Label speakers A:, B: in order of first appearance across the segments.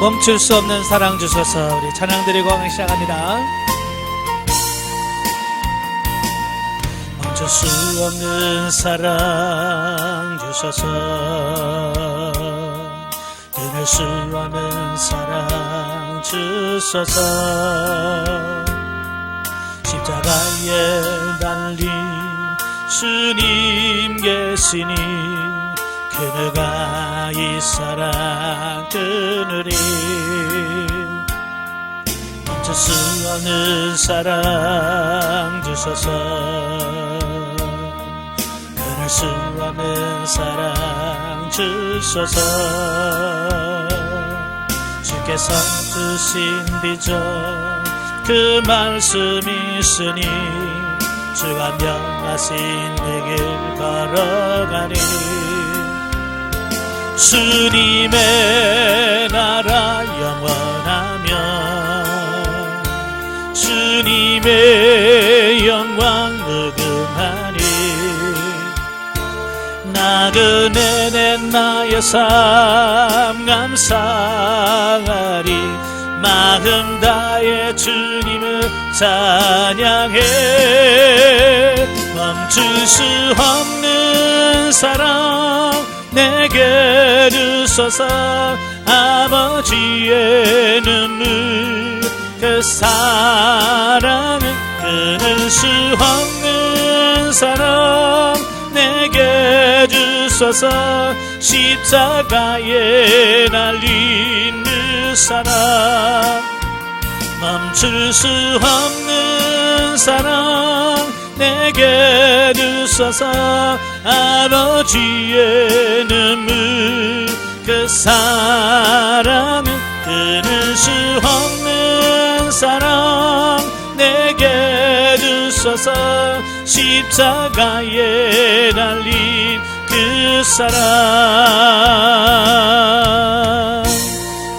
A: 멈출 수 없는 사랑 주셔서 우리 찬양 드리고 시작합니다. 멈출 수 없는 사랑 주셔서 끊을 수 없는 사랑 주셔서 십자가에 달린 주님 계시니 그대가 이 사랑 끊으리. 멈출 수 없는 사랑 주셔서 끊을 수 없는 사랑 주셔서 주께서 주신 비전 그 말씀이 있으니 주가 명하신 내 길 걸어가니 주님의 나라 영원하며 주님의 영광 느긋하니 나그네 내 나의 삶 감사하리 마음 다해 주님을 찬양해. 멈출 수 없는 사랑 내게 주소서 아버지의 눈물 그 사랑은 끊을 수 없는 사랑 내게 주소서 십자가에 달린 그 사랑 멈출 수 없는 사랑 내게 주소서 아버지의 눈물 그 사랑은 끊을 수 없는 사랑 내게 주소서 십자가에 달린 그 사랑.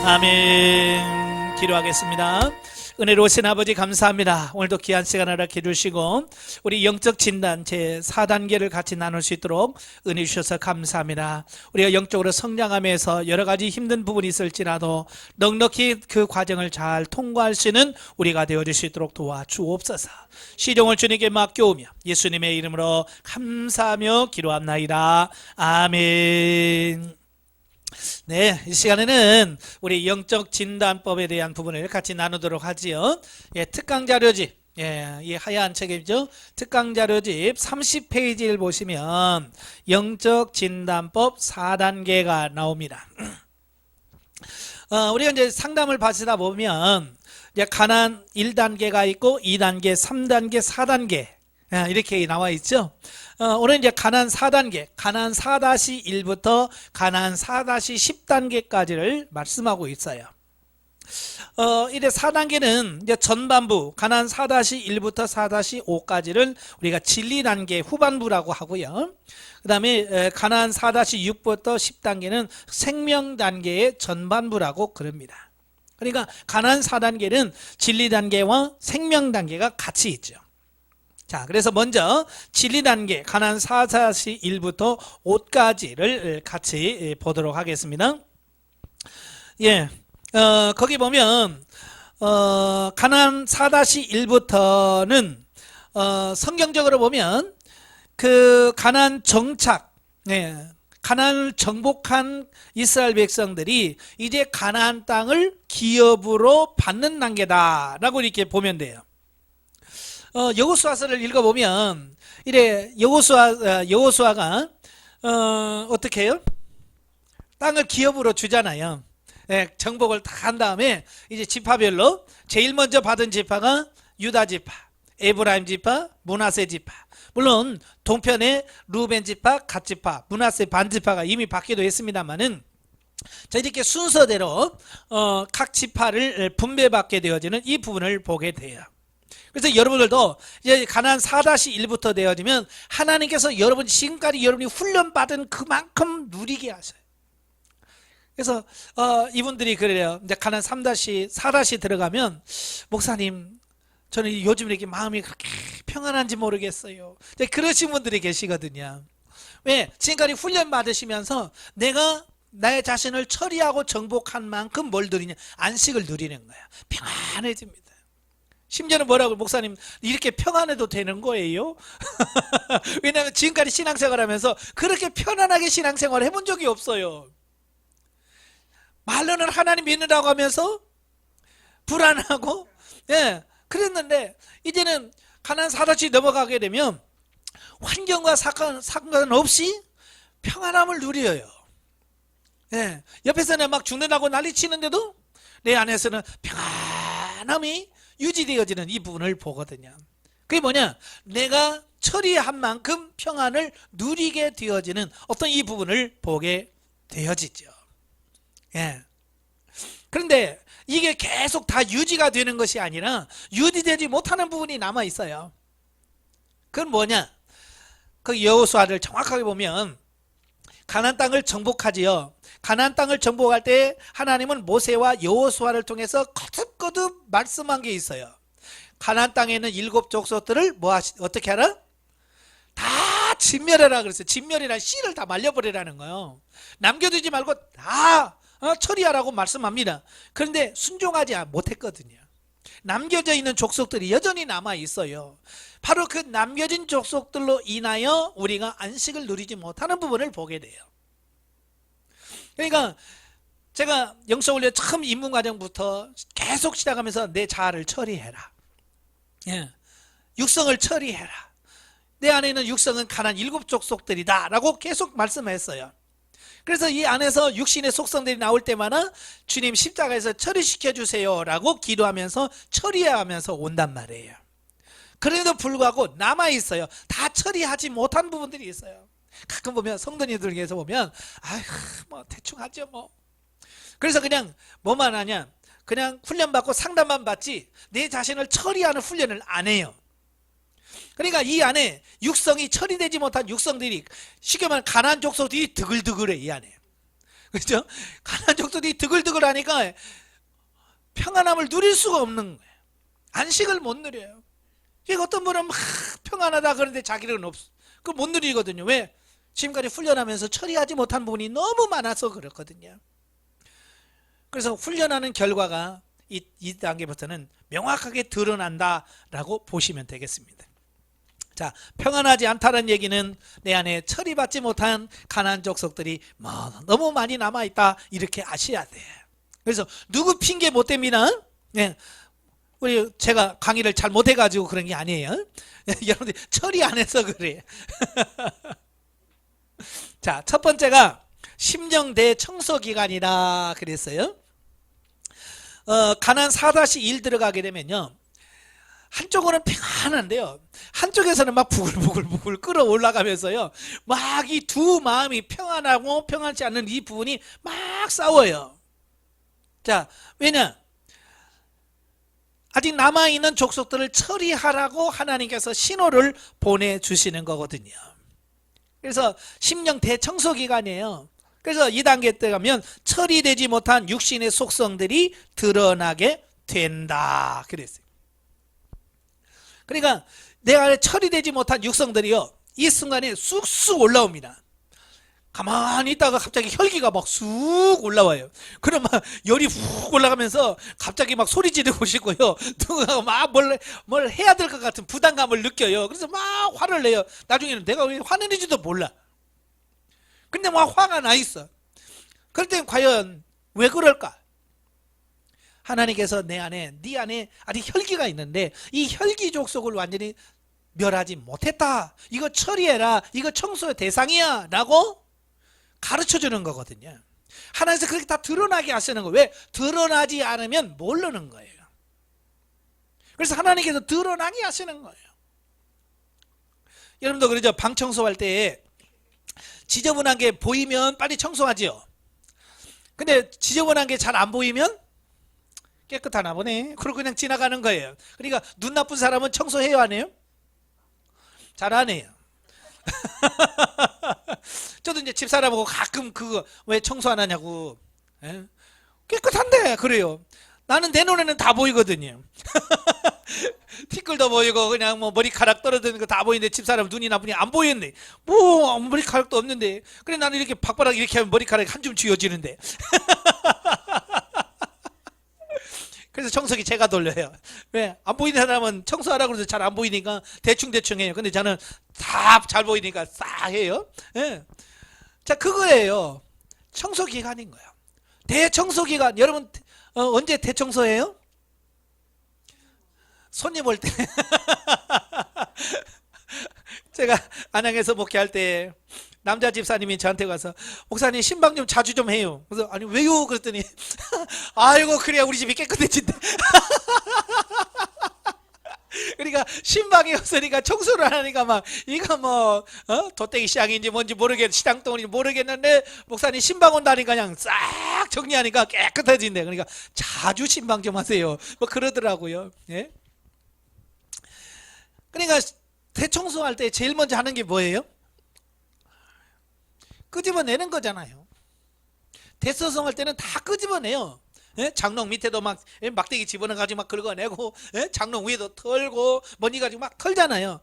A: 아멘. 기도하겠습니다. 은혜로우신 아버지 감사합니다. 오늘도 귀한 시간 허락해 주시고 우리 영적 진단 제4단계를 같이 나눌 수 있도록 은혜 주셔서 감사합니다. 우리가 영적으로 성장하면서 여러 가지 힘든 부분이 있을지라도 넉넉히 그 과정을 잘 통과할 수 있는 우리가 되어줄 수 있도록 도와주옵소서. 시종을 주님께 맡겨오며 예수님의 이름으로 감사하며 기도합나이다. 아멘. 네, 이 시간에는 우리 영적 진단법에 대한 부분을 같이 나누도록 하지요. 특강 자료집, 이 하얀 책이죠. 특강 자료집 30페이지를 보시면 영적 진단법 4단계가 나옵니다. 우리가 이제 상담을 받으다 보면 이제 가난 1단계가 있고 2단계, 3단계, 4단계 이렇게 나와 있죠. 오늘 이제 가난 4단계, 가난 4-1부터 가난 4-10단계까지를 말씀하고 있어요. 이제 4단계는 이제 전반부, 가난 4-1부터 4-5까지를 우리가 진리 단계 후반부라고 하고요. 그 다음에 가난 4-6부터 10단계는 생명 단계의 전반부라고 그럽니다. 그러니까 가난 4단계는 진리 단계와 생명 단계가 같이 있죠. 자, 그래서 먼저 진리 단계 가난 4-1부터 5까지를 같이 보도록 하겠습니다. 거기 보면 가난 4-1부터는 성경적으로 보면 그 가난 정착, 가나안을 정복한 이스라엘 백성들이 이제 가나안 땅을 기업으로 받는 단계다라고 이렇게 보면 돼요. 여호수아서를 읽어보면 이래 여호수아가 어떻게 해요? 땅을 기업으로 주잖아요. 정복을 다 한 다음에 이제 지파별로 제일 먼저 받은 지파가 유다 지파, 에브라임 지파, 므낫세 지파. 물론 동편에 루벤 지파, 갓 지파, 므낫세 반 지파가 이미 받기도 했습니다만은 자, 이렇게 순서대로 각 지파를 분배받게 되어지는 이 부분을 보게 돼요. 그래서 여러분들도 이제 가나안 4-1부터 되어지면 하나님께서 여러분 지금까지 여러분이 훈련받은 그만큼 누리게 하셔요. 그래서 이분들이 그래요. 이제 가나안 4- 들어가면 목사님 저는 요즘 이렇게 마음이 그렇게 평안한지 모르겠어요. 그러신 분들이 계시거든요. 왜? 지금까지 훈련 받으시면서 내가 나의 자신을 처리하고 정복한 만큼 뭘 누리냐? 안식을 누리는 거야. 평안해집니다. 심지어는 뭐라고, 목사님 이렇게 평안해도 되는 거예요? 왜냐하면 지금까지 신앙생활하면서 그렇게 편안하게 신앙생활을 해본 적이 없어요. 말로는 하나님 믿는다고 하면서 불안하고, 예, 그랬는데 이제는 가나안 4다시 넘어가게 되면 환경과 상관없이 평안함을 누려요. 예, 옆에서는 막 죽는다고 난리치는데도 내 안에서는 평안함이 유지되어지는 이 부분을 보거든요. 그게 뭐냐? 내가 처리한 만큼 평안을 누리게 되어지는 어떤 이 부분을 보게 되어지죠. 예. 그런데 이게 계속 다 유지가 되는 것이 아니라 유지되지 못하는 부분이 남아 있어요. 그건 뭐냐? 그 여호수아를 정확하게 보면 가나안 땅을 정복하지요. 가나안 땅을 정복할 때 하나님은 모세와 여호수아를 통해서 거듭거듭 말씀한 게 있어요. 가나안 땅에 있는 7 족속들을 어떻게 하라? 다 진멸해라 그랬어요. 진멸이란 씨를 다 말려버리라는 거예요. 남겨두지 말고 다 처리하라고 말씀합니다. 그런데 순종하지 못했거든요. 남겨져 있는 족속들이 여전히 남아 있어요. 바로 그 남겨진 족속들로 인하여 우리가 안식을 누리지 못하는 부분을 보게 돼요. 그러니까 제가 영성훈련 처음 입문 과정부터 계속 시작하면서 내 자아를 처리해라. 예. 육성을 처리해라. 내 안에 있는 육성은 가나안 7 족속들이다 라고 계속 말씀했어요. 그래서 이 안에서 육신의 속성들이 나올 때마다 주님 십자가에서 처리시켜 주세요 라고 기도하면서 처리하면서 온단 말이에요. 그래도 불구하고 남아있어요. 다 처리하지 못한 부분들이 있어요. 가끔 보면 성도님들에게서 보면 아휴 뭐 대충 하죠 뭐. 그래서 그냥 뭐만 하냐, 그냥 훈련받고 상담만 받지 내 자신을 처리하는 훈련을 안 해요. 그러니까 이 안에 육성이 처리되지 못한 육성들이, 쉽게 말하면 가나안 족속들이 드글드글해. 이 안에, 그렇죠? 가나안 족속들이 드글드글하니까 평안함을 누릴 수가 없는 거예요. 안식을 못 누려요. 어떤 분은 막 평안하다 그러는데 자기는 없어. 그걸 못 누리거든요. 왜? 지금까지 훈련하면서 처리하지 못한 부분이 너무 많아서 그렇거든요. 그래서 훈련하는 결과가 이 단계부터는 명확하게 드러난다라고 보시면 되겠습니다. 자, 평안하지 않다는 얘기는 내 안에 처리받지 못한 가나안 족속들이 너무 많이 남아있다, 이렇게 아셔야 돼. 그래서 누구 핑계 못 댑니다. 네. 제가 강의를 잘 못해가지고 그런 게 아니에요. 여러분들이 처리 안 해서 그래. 자, 첫 번째가 심령 대청소 기간이다 그랬어요. 가나안 4-1 들어가게 되면요, 한쪽으로는 평안한데요, 한쪽에서는 막 부글부글 끌어올라가면서요, 막 이 두 마음이 평안하고 평안치 않는 이 부분이 막 싸워요. 자, 왜냐? 아직 남아있는 족속들을 처리하라고 하나님께서 신호를 보내주시는 거거든요. 그래서 심령 대청소 기간이에요. 그래서 이 단계 때 가면 처리되지 못한 육신의 속성들이 드러나게 된다 그랬어요. 그러니까 내 안에 처리되지 못한 육성들이요, 이 순간에 쑥쑥 올라옵니다. 가만히 있다가 갑자기 혈기가 막 쑥 올라와요. 그럼 막 열이 훅 올라가면서 갑자기 막 소리 지르고 싶고요, 누가 막 뭘 해야 될 것 같은 부담감을 느껴요. 그래서 막 화를 내요. 나중에는 내가 왜 화내는지도 몰라. 근데 막 화가 나 있어. 그럴 땐 과연 왜 그럴까? 하나님께서 네 안에 아직 혈기가 있는데 이 혈기 족속을 완전히 멸하지 못했다, 이거 처리해라, 이거 청소의 대상이야 라고 가르쳐주는 거거든요. 하나님께서 그렇게 다 드러나게 하시는 거예요. 왜? 드러나지 않으면 모르는 거예요. 그래서 하나님께서 드러나게 하시는 거예요. 여러분도 그러죠? 방 청소할 때 지저분한 게 보이면 빨리 청소하지요. 근데 지저분한 게 잘 안 보이면 깨끗하나 보네, 그러고 그냥 지나가는 거예요. 그러니까 눈 나쁜 사람은 청소해요, 안 해요? 잘 안 해요. 저도 이제 집사람하고 가끔 그거 왜 청소 안 하냐고, 깨끗한데 그래요. 나는 내 눈에는 다 보이거든요. 티끌도 보이고 그냥 뭐 머리카락 떨어지는 거 다 보이는데 집사람 눈이 나쁘니 안 보이는데 뭐 머리카락도 없는데 그래 나는 이렇게 박바닥 이렇게 하면 머리카락이 한 줌 쥐어지는데 그래서 청소기 제가 돌려요. 왜? 안 보이는 사람은 청소하라고 해서 잘 안 보이니까 대충 해요. 근데 저는 다 잘 보이니까 싹 해요. 예. 자, 그거예요. 청소기간인 거예요. 대청소기간. 여러분 언제 대청소해요? 손님 올 때. 제가 안양에서 목회할 때 남자 집사님이 저한테 가서 목사님 신방 좀 자주 좀 해요. 그래서 아니 왜요? 그랬더니 아이고 그래야 우리 집이 깨끗해진대. 그러니까 신방이 없으니까 청소를 안 하니까 막 이거 뭐 도떼기 시장인지 뭔지 모르겠 시장동인지 모르겠는데 목사님 신방 온다니까 그냥 싹 정리하니까 깨끗해진대. 그러니까 자주 신방 좀 하세요. 뭐 그러더라고요. 예? 그러니까 대청소할 때 제일 먼저 하는 게 뭐예요? 끄집어내는 거잖아요. 대청소할 때는 다 끄집어내요. 예? 장롱 밑에도 막 막대기 집어넣어가지고 막 긁어내고 장롱 위에도 털고 먼지 가지고 막 털잖아요.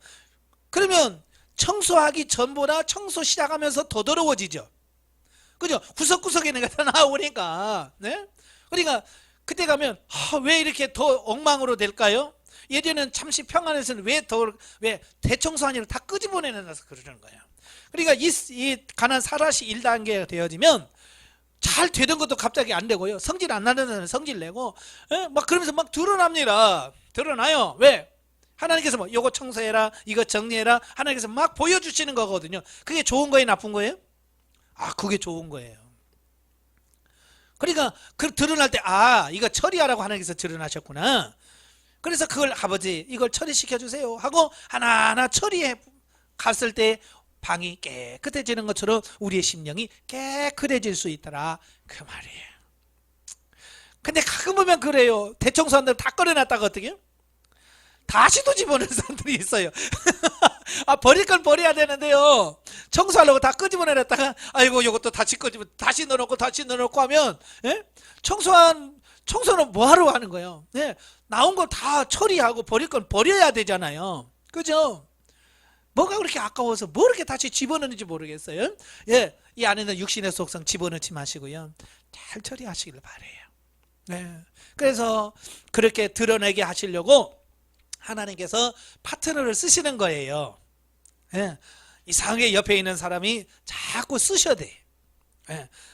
A: 그러면 청소하기 전보다 청소 시작하면서 더 더러워지죠. 그죠? 구석구석에 내가 나오니까. 네? 그러니까 그때 가면 왜 이렇게 더 엉망으로 될까요? 예전에는 잠시 평안에서는 왜 대청소 아니라 다 끄집어내놔서 그러는 거예요. 그러니까 이 가난 사라시 1단계가 되어지면 잘 되던 것도 갑자기 안 되고요. 성질 안 나는 데는 성질 내고 막 그러면서 막 드러납니다. 드러나요. 왜? 하나님께서 뭐 이거 청소해라, 이거 정리해라 하나님께서 막 보여주시는 거거든요. 그게 좋은 거예요, 나쁜 거예요? 그게 좋은 거예요. 그러니까 그 드러날 때 이거 처리하라고 하나님께서 드러나셨구나. 그래서 그걸 아버지 이걸 처리시켜 주세요 하고 하나하나 처리해 갔을 때 방이 깨끗해지는 것처럼 우리의 심령이 깨끗해질 수 있더라 그 말이에요. 근데 가끔 보면 그래요. 대청소한들 다 꺼내놨다가 어떻게 해요? 다시 또 집어넣는 사람들이 있어요. 버릴 건 버려야 되는데요. 청소하려고 다 끄집어내놨다가 아이고 이것도 다시 다시 넣어놓고 하면 청소는 뭐하러 하는 거예요? 나온 거 다 처리하고 버릴 건 버려야 되잖아요. 그죠? 뭐가 그렇게 아까워서 뭐 이렇게 다시 집어넣는지 모르겠어요. 이 안에는 육신의 속성 집어넣지 마시고요. 잘 처리하시길 바래요. 그래서 그렇게 드러내게 하시려고 하나님께서 파트너를 쓰시는 거예요. 이상하게 옆에 있는 사람이 자꾸 쑤셔대.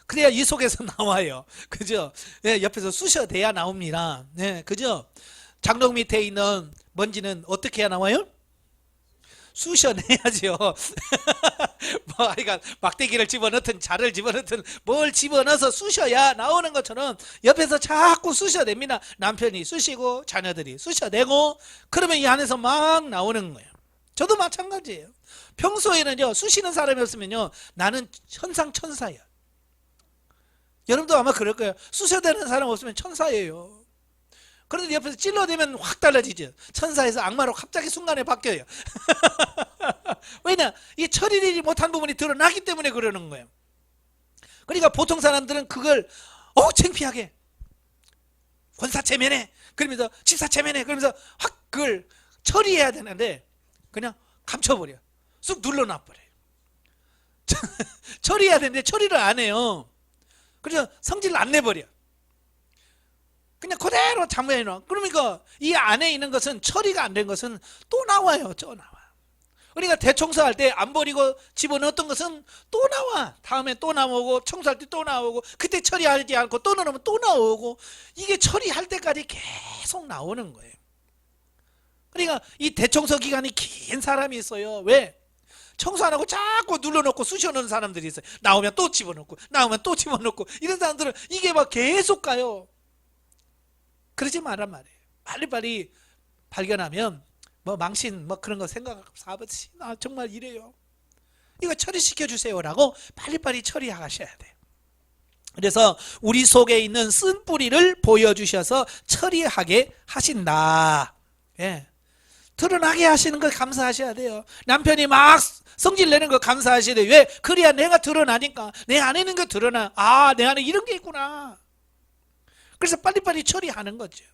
A: 그래야 이 속에서 나와요. 그죠? 옆에서 쑤셔대야 나옵니다. 그죠? 장롱 밑에 있는 먼지는 어떻게 해야 나와요? 쑤셔내야죠. 그러니까 막대기를 집어넣든 자를 집어넣든 뭘 집어넣어서 쑤셔야 나오는 것처럼 옆에서 자꾸 쑤셔냅니다. 남편이 쑤시고 자녀들이 쑤셔내고 그러면 이 안에서 막 나오는 거예요. 저도 마찬가지예요. 평소에는요 쑤시는 사람이 없으면요 나는 천상천사예요. 여러분도 아마 그럴 거예요. 쑤셔대는 사람 없으면 천사예요. 그런데 옆에서 찔러대면 확 달라지죠. 천사에서 악마로 갑자기 순간에 바뀌어요. 왜냐? 이 처리되지 못한 부분이 드러나기 때문에 그러는 거예요. 그러니까 보통 사람들은 그걸 창피하게 권사체면에 그러면서 집사체면에 그러면서 확 그걸 처리해야 되는데 그냥 감춰버려. 쑥 눌러놔버려요. 처리해야 되는데 처리를 안 해요. 그래서 성질을 안 내버려. 그냥 그대로 잠궈놔. 그러니까 이 안에 있는 것은 처리가 안 된 것은 또 나와요. 또 나와. 그러니까 대청소할 때 안 버리고 집어넣었던 것은 또 나와. 다음에 또 나오고 청소할 때 또 나오고 그때 처리하지 않고 또 넣으면 또 나오고 이게 처리할 때까지 계속 나오는 거예요. 그러니까 이 대청소 기간이 긴 사람이 있어요. 왜? 청소 안 하고 자꾸 눌러놓고 쑤셔넣는 사람들이 있어요. 나오면 또 집어넣고 나오면 또 집어넣고 이런 사람들은 이게 막 계속 가요. 그러지 말란 말이에요. 빨리빨리 발견하면 뭐 망신 뭐 그런 거 생각하고 아버지 나 정말 이래요. 이거 처리시켜 주세요라고 빨리빨리 처리하셔야 돼요. 그래서 우리 속에 있는 쓴뿌리를 보여주셔서 처리하게 하신다. 드러나게 하시는 거 감사하셔야 돼요. 남편이 막 성질 내는 거 감사하셔야 돼요. 왜? 그래야 내가 드러나니까. 내 안에 있는 거 드러나. 내 안에 이런 게 있구나. 그래서 빨리빨리 처리하는 거죠.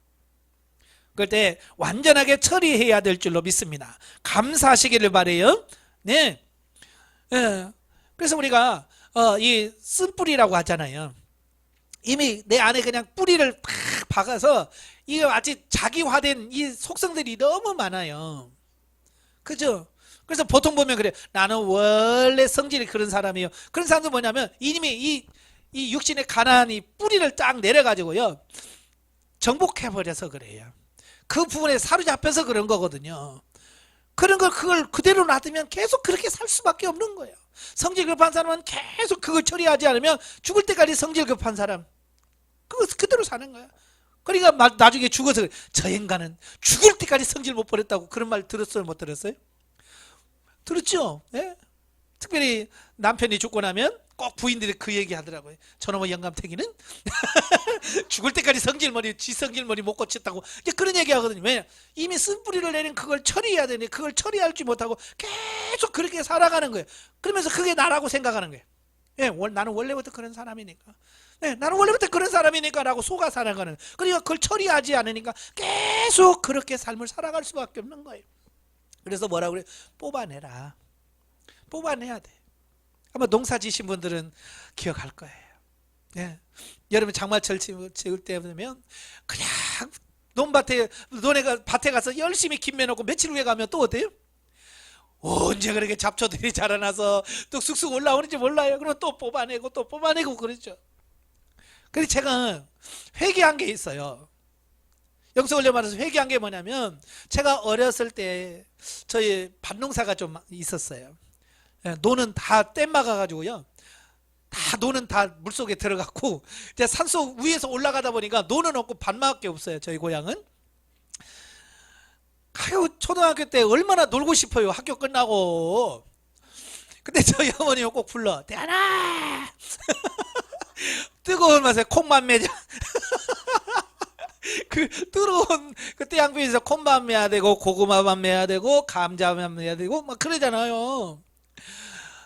A: 그때 완전하게 처리해야 될 줄로 믿습니다. 감사하시기를 바래요. 네. 예. 그래서 우리가 이 쓴뿌리라고 하잖아요. 이미 내 안에 그냥 뿌리를 팍 박아서 이 아직 자기화된 이 속성들이 너무 많아요. 그죠? 그래서 보통 보면 그래. 나는 원래 성질이 그런 사람이에요. 그런 사람도 뭐냐면 이미 이 육신의 가난이 뿌리를 쫙 내려가지고요. 정복해버려서 그래요. 그 부분에 사로잡혀서 그런 거거든요. 그런 걸 그걸 그대로 놔두면 계속 그렇게 살 수밖에 없는 거예요. 성질 급한 사람은 계속 그걸 처리하지 않으면 죽을 때까지 성질 급한 사람 그거 그대로 사는 거야. 그러니까 나중에 죽어서 저 인간은 죽을 때까지 성질 못 버렸다고 그런 말 들었어요? 못 들었어요? 들었죠? 네? 특별히 남편이 죽고 나면 꼭 부인들이 그 얘기 하더라고요. 저놈의 영감탱이는 죽을 때까지 성질머리, 지 성질머리 못 고쳤다고 이제 그런 얘기 하거든요. 왜? 이미 쓴뿌리를 내린 그걸 처리해야 되는데 그걸 처리할지 못하고 계속 그렇게 살아가는 거예요. 그러면서 그게 나라고 생각하는 거예요. 예, 나는 원래부터 그런 사람이니까. 네, 나는 원래부터 그런 사람이니까 라고 속아 살아가는. 그러니까 그걸 처리하지 않으니까 계속 그렇게 삶을 살아갈 수밖에 없는 거예요. 그래서 뭐라고 그래? 뽑아내라. 뽑아내야 돼. 아마 농사 지신 분들은 기억할 거예요. 예. 여러분 장마철 지을 때 되면 그냥 논에가 밭에 가서 열심히 김 매놓고 며칠 후에 가면 또 어때요? 언제 그렇게 잡초들이 자라나서 또 쑥쑥 올라오는지 몰라요. 그럼 또 뽑아내고 또 뽑아내고 그러죠. 그래서 제가 회개한 게 있어요. 영성훈련 받아서 회개한 게 뭐냐면 제가 어렸을 때 저희 밭농사가 좀 있었어요. 노는 다 댐 막아가지고요. 다 노는 다 물속에 들어갔고 이제 산속 위에서 올라가다 보니까 노는 없고 밭밖에 없어요. 저희 고향은. 아유 초등학교 때 얼마나 놀고 싶어요. 학교 끝나고. 근데 저희 어머니가 꼭 불러. 대안아 뜨거운 맛에 콩만 매자. 그 뜨거운 그 태양빛에서 콩만 매야 되고 고구마만 매야 되고 감자만 매야 되고 막 그러잖아요.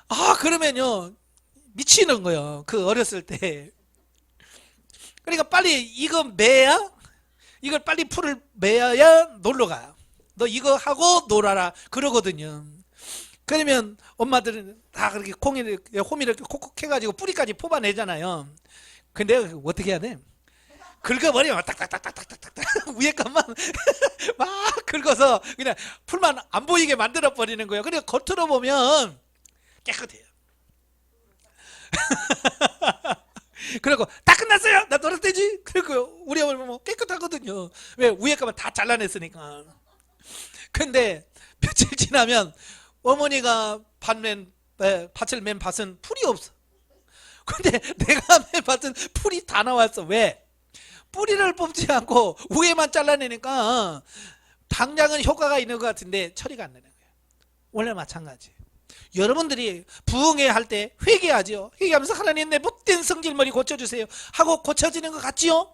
A: 아 그러면요 미치는 거예요. 그 어렸을 때. 그러니까 빨리 이거 매야 이걸 빨리 풀을 매야 놀러 가요. 너 이거 하고 놀아라 그러거든요. 그러면 엄마들은 다 그렇게 호미를 이렇게 콕콕 해가지고 뿌리까지 뽑아내잖아요. 근데 어떻게 해야 돼? 긁어버리면 딱딱딱딱딱딱 위에 것만 막 긁어서 그냥 풀만 안 보이게 만들어 버리는 거예요. 그러니까 겉으로 보면 깨끗해요. 그리고 다 끝났어요. 나 놀았 때지. 그리고 우리 어머니 보면 깨끗하거든요. 왜? 위에 것만 다 잘라냈으니까. 근데 며칠 지나면 어머니가 밭을 맨 밭은 풀이 없어. 근데 내가 맨 밭은 풀이 다 나왔어. 왜? 뿌리를 뽑지 않고 위에만 잘라내니까 당장은 효과가 있는 것 같은데 처리가 안 되는 거예요. 원래 마찬가지. 여러분들이 부흥회 할 때 회개하죠. 회개하면서 하나님 내 못된 성질머리 고쳐주세요 하고 고쳐지는 것 같지요?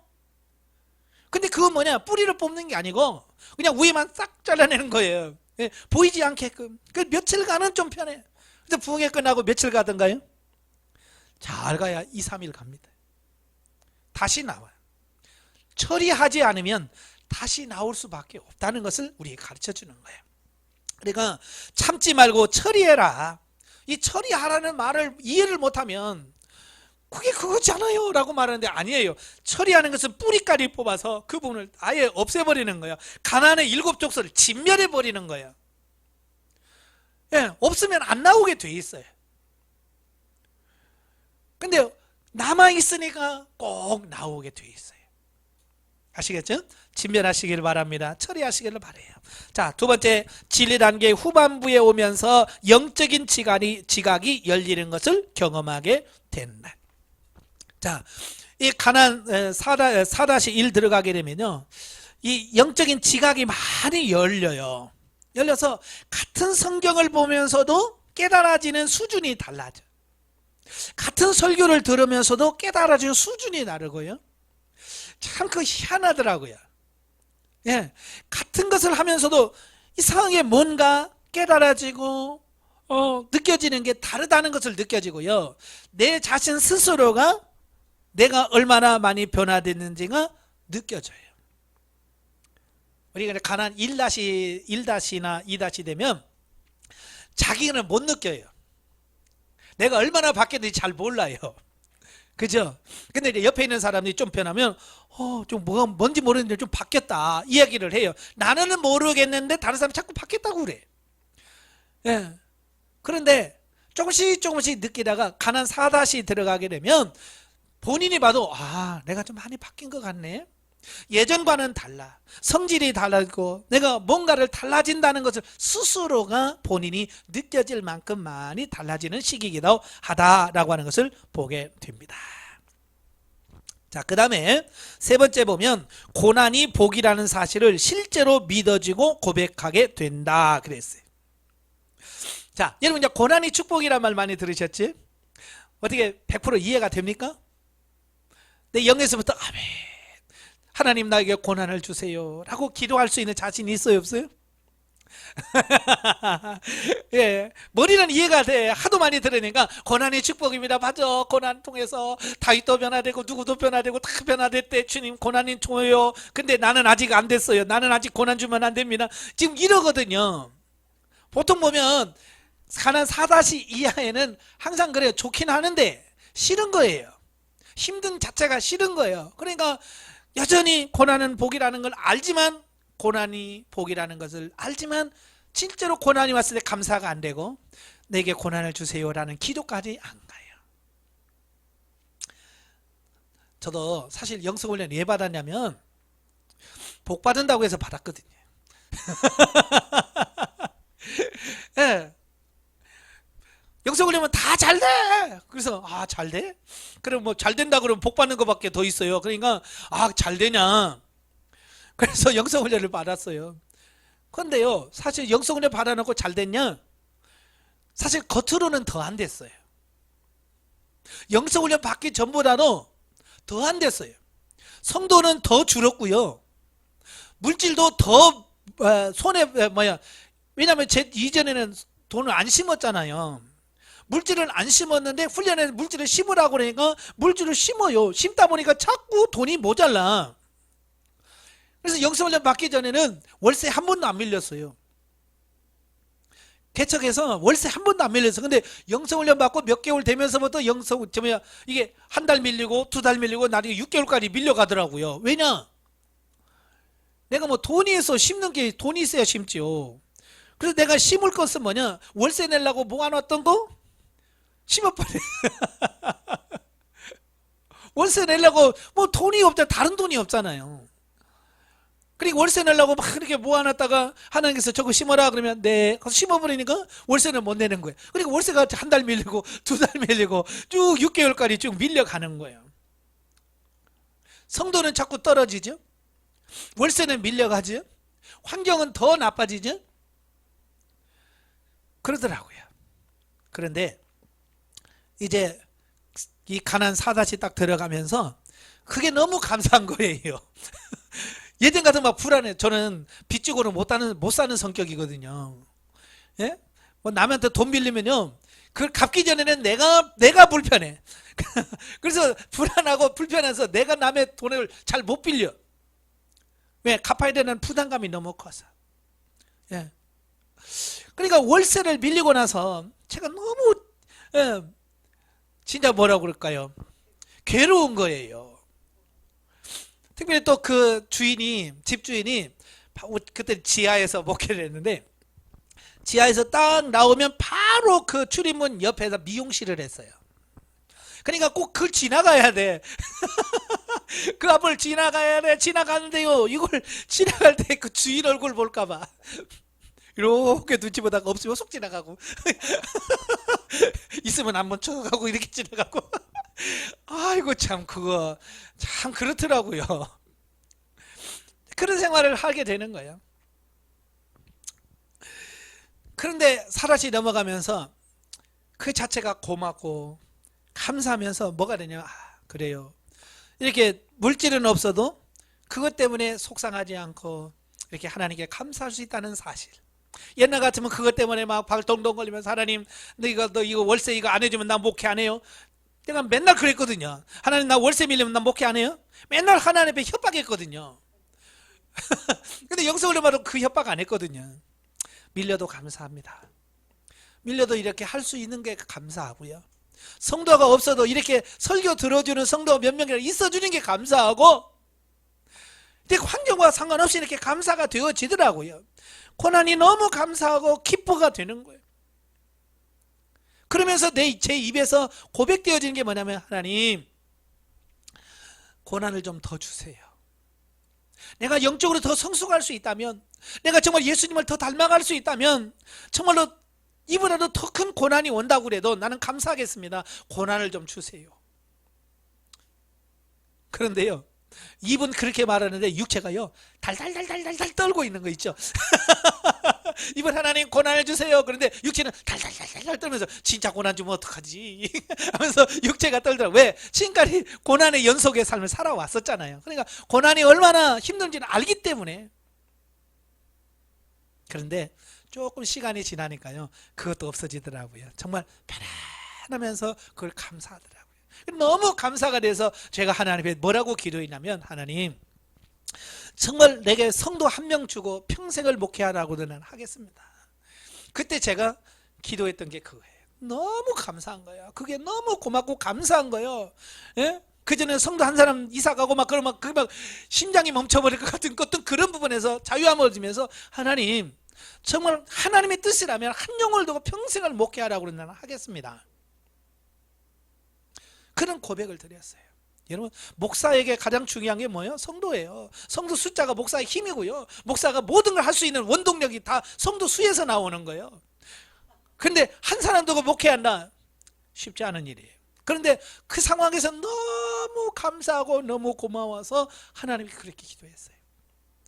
A: 근데 그건 뭐냐? 뿌리를 뽑는 게 아니고 그냥 위에만 싹 잘라내는 거예요. 예, 보이지 않게끔. 그 며칠간은 좀 편해. 근데 부흥회 끝나고 며칠 가던가요? 잘 가야 2, 3일 갑니다. 다시 나와요. 처리하지 않으면 다시 나올 수밖에 없다는 것을 우리에게 가르쳐 주는 거예요. 그러니까 참지 말고 처리해라. 이 처리하라는 말을 이해를 못하면 그게 그거잖아요 라고 말하는데 아니에요. 처리하는 것은 뿌리까지 뽑아서 그 부분을 아예 없애버리는 거예요. 가나안의 7족속을 진멸해버리는 거예요. 예, 없으면 안 나오게 돼 있어요. 근데 남아있으니까 꼭 나오게 돼 있어요. 아시겠죠? 진멸하시기를 바랍니다. 처리하시기를 바라요. 자, 두 번째 진리 단계 후반부에 오면서 영적인 지각이 열리는 것을 경험하게 된다. 자, 이 가나안 4-1 들어가게 되면요, 이 영적인 지각이 많이 열려요. 열려서 같은 성경을 보면서도 깨달아지는 수준이 달라져. 같은 설교를 들으면서도 깨달아지는 수준이 다르고요. 참 그 희한하더라고요. 예, 같은 것을 하면서도 이상하게 뭔가 깨달아지고 느껴지는 게 다르다는 것을 느껴지고요. 내 자신 스스로가 내가 얼마나 많이 변화됐는지가 느껴져요. 우리가 가난 1-1-나 2- 되면 자기는 못 느껴요. 내가 얼마나 바뀌었는지 잘 몰라요. 그죠? 근데 이제 옆에 있는 사람이 좀 변하면 좀 뭐가 뭔지 모르는데 좀 바뀌었다 이야기를 해요. 나는 모르겠는데 다른 사람이 자꾸 바뀌었다고 그래. 예. 그런데 조금씩 느끼다가 가난 4- 들어가게 되면 본인이 봐도 내가 좀 많이 바뀐 것 같네. 예전과는 달라. 성질이 달라지고 내가 뭔가를 달라진다는 것을 스스로가 본인이 느껴질 만큼 많이 달라지는 시기이기도 하다라고 하는 것을 보게 됩니다. 자, 그 다음에 세 번째 보면 고난이 복이라는 사실을 실제로 믿어지고 고백하게 된다 그랬어요. 자, 여러분 이제 고난이 축복이란 말 많이 들으셨지? 어떻게 100% 이해가 됩니까? 내 영에서부터 아멘, 하나님 나에게 고난을 주세요 라고 기도할 수 있는 자신이 있어요 없어요? 예, 머리는 이해가 돼. 하도 많이 들으니까 고난이 축복입니다. 맞아. 고난 통해서 다윗도 변화되고 누구도 변화되고 다 변화됐대. 주님 고난이 좋아요. 근데 나는 아직 안 됐어요. 나는 아직 고난 주면 안 됩니다. 지금 이러거든요. 보통 보면 가난 4- 이하에는 항상 그래요. 좋긴 하는데 싫은 거예요. 힘든 자체가 싫은 거예요. 그러니까 여전히 고난은 복이라는 걸 알지만, 고난이 복이라는 것을 알지만 실제로 고난이 왔을 때 감사가 안 되고 내게 고난을 주세요라는 기도까지 안 가요. 저도 사실 영성훈련 왜 받았냐면 복 받는다고 해서 받았거든요. 예. 영성훈련은 다 잘 돼. 그래서 잘 돼? 그럼 뭐 잘 된다 그러면 복 받는 것밖에 더 있어요. 그러니까 잘 되냐. 그래서 영성훈련을 받았어요. 그런데요, 사실 영성훈련 받아놓고 잘 됐냐? 사실 겉으로는 더 안 됐어요. 영성훈련 받기 전보다도 더 안 됐어요. 성도는 더 줄었고요. 물질도 더 손에 왜냐하면 이전에는 돈을 안 심었잖아요. 물질을 안 심었는데 훈련에 물질을 심으라고 그러니까 물질을 심어요. 심다 보니까 자꾸 돈이 모자라. 그래서 영성훈련 받기 전에는 월세 한 번도 안 밀렸어요. 개척해서 월세 한 번도 안 밀렸어. 근데 영성훈련 받고 몇 개월 되면서부터 이게 한 달 밀리고 2달 밀리고 나중에 6개월까지 밀려가더라고요. 왜냐? 내가 뭐 돈이 있어 심는 게 돈이 있어야 심지요. 그래서 내가 심을 것은 뭐냐? 월세 내려고 모아놨던 거 심어버려. 월세 내려고 뭐 돈이 없잖아. 다른 돈이 없잖아요. 그리고 월세 내려고 막 그렇게 모아놨다가 하나님께서 저거 심어라 그러면 네. 그래서 심어버리니까 월세는 못 내는 거예요. 그리고 월세가 한 달 밀리고 2달 밀리고 쭉 6개월까지 쭉 밀려가는 거예요. 성도는 자꾸 떨어지죠. 월세는 밀려가죠. 환경은 더 나빠지죠. 그러더라고요. 그런데 이제 이 가난 4- 딱 들어가면서 그게 너무 감사한 거예요. 예전 같은 막 불안해. 저는 빚지고는 못 사는 성격이거든요. 예? 뭐 남한테 돈 빌리면요, 그걸 갚기 전에는 내가 불편해. 그래서 불안하고 불편해서 내가 남의 돈을 잘 못 빌려. 왜? 갚아야 되는 부담감이 너무 커서. 예. 그러니까 월세를 밀리고 나서 제가 너무 진짜 뭐라고 그럴까요? 괴로운 거예요. 특별히 또 그 집주인이 그때 지하에서 목회를 했는데 지하에서 딱 나오면 바로 그 출입문 옆에서 미용실을 했어요. 그러니까 꼭 그걸 지나가야 돼. 그 앞을 지나가야 돼. 지나가는데요, 이걸 지나갈 때 그 주인 얼굴 볼까봐 이렇게 눈치 보다가 없으면 속 지나가고 있으면 한번 쳐가고 이렇게 지나가고 아이고 참 그거 참 그렇더라고요. 그런 생활을 하게 되는 거예요. 그런데 사라시 넘어가면서 그 자체가 고맙고 감사하면서 뭐가 되냐, 그래요. 이렇게 물질은 없어도 그것 때문에 속상하지 않고 이렇게 하나님께 감사할 수 있다는 사실. 옛날 같으면 그것 때문에 막 발동동 걸리면서 하나님 너 이거 월세 이거 안 해주면 나 목회 안 해요. 내가 맨날 그랬거든요. 하나님 나 월세 밀리면 나 목회 안 해요. 맨날 하나님 앞에 협박했거든요. 근데 영성을 봐도 그 협박 안 했거든요. 밀려도 감사합니다. 밀려도 이렇게 할 수 있는 게 감사하고요. 성도가 없어도 이렇게 설교 들어주는 성도가 몇 명이라도 있어주는 게 감사하고, 근데 환경과 상관없이 이렇게 감사가 되어지더라고요. 고난이 너무 감사하고 기뻐가 되는 거예요. 그러면서 제 입에서 고백되어지는 게 뭐냐면, 하나님, 고난을 좀 더 주세요. 내가 영적으로 더 성숙할 수 있다면, 내가 정말 예수님을 더 닮아갈 수 있다면, 정말로 이보다도 더 큰 고난이 온다고 그래도 나는 감사하겠습니다. 고난을 좀 주세요. 그런데요, 입은 그렇게 말하는데 육체가요, 달달달달달달 떨고 있는 거 있죠. 입은 하나님 고난을 주세요. 그런데 육체는 달달달달 떨면서 진짜 고난 주면 어떡하지? 하면서 육체가 떨더라고요. 왜? 지금까지 고난의 연속의 삶을 살아왔었잖아요. 그러니까 고난이 얼마나 힘든지는 알기 때문에. 그런데 조금 시간이 지나니까요, 그것도 없어지더라고요. 정말 편안하면서 그걸 감사하더라고요. 너무 감사가 돼서 제가 하나님께 뭐라고 기도했냐면, 하나님, 정말 내게 성도 한 명 주고 평생을 목회하라고는 하겠습니다. 그때 제가 기도했던 게 그거예요. 너무 감사한 거예요. 그게 너무 고맙고 감사한 거예요. 예? 그전에 성도 한 사람 이사 가고 막 그러면 막 심장이 멈춰버릴 것 같은 어떤 그런 부분에서 자유함을 얻으면서, 하나님, 정말 하나님의 뜻이라면 한 영혼을 두고 평생을 목회하라고 나는 하겠습니다. 그런 고백을 드렸어요. 여러분, 목사에게 가장 중요한 게 뭐예요? 성도예요. 성도 숫자가 목사의 힘이고요. 목사가 모든 걸 할 수 있는 원동력이 다 성도 수에서 나오는 거예요. 그런데 한 사람 두고 목회한다? 쉽지 않은 일이에요. 그런데 그 상황에서 너무 감사하고 너무 고마워서 하나님이 그렇게 기도했어요.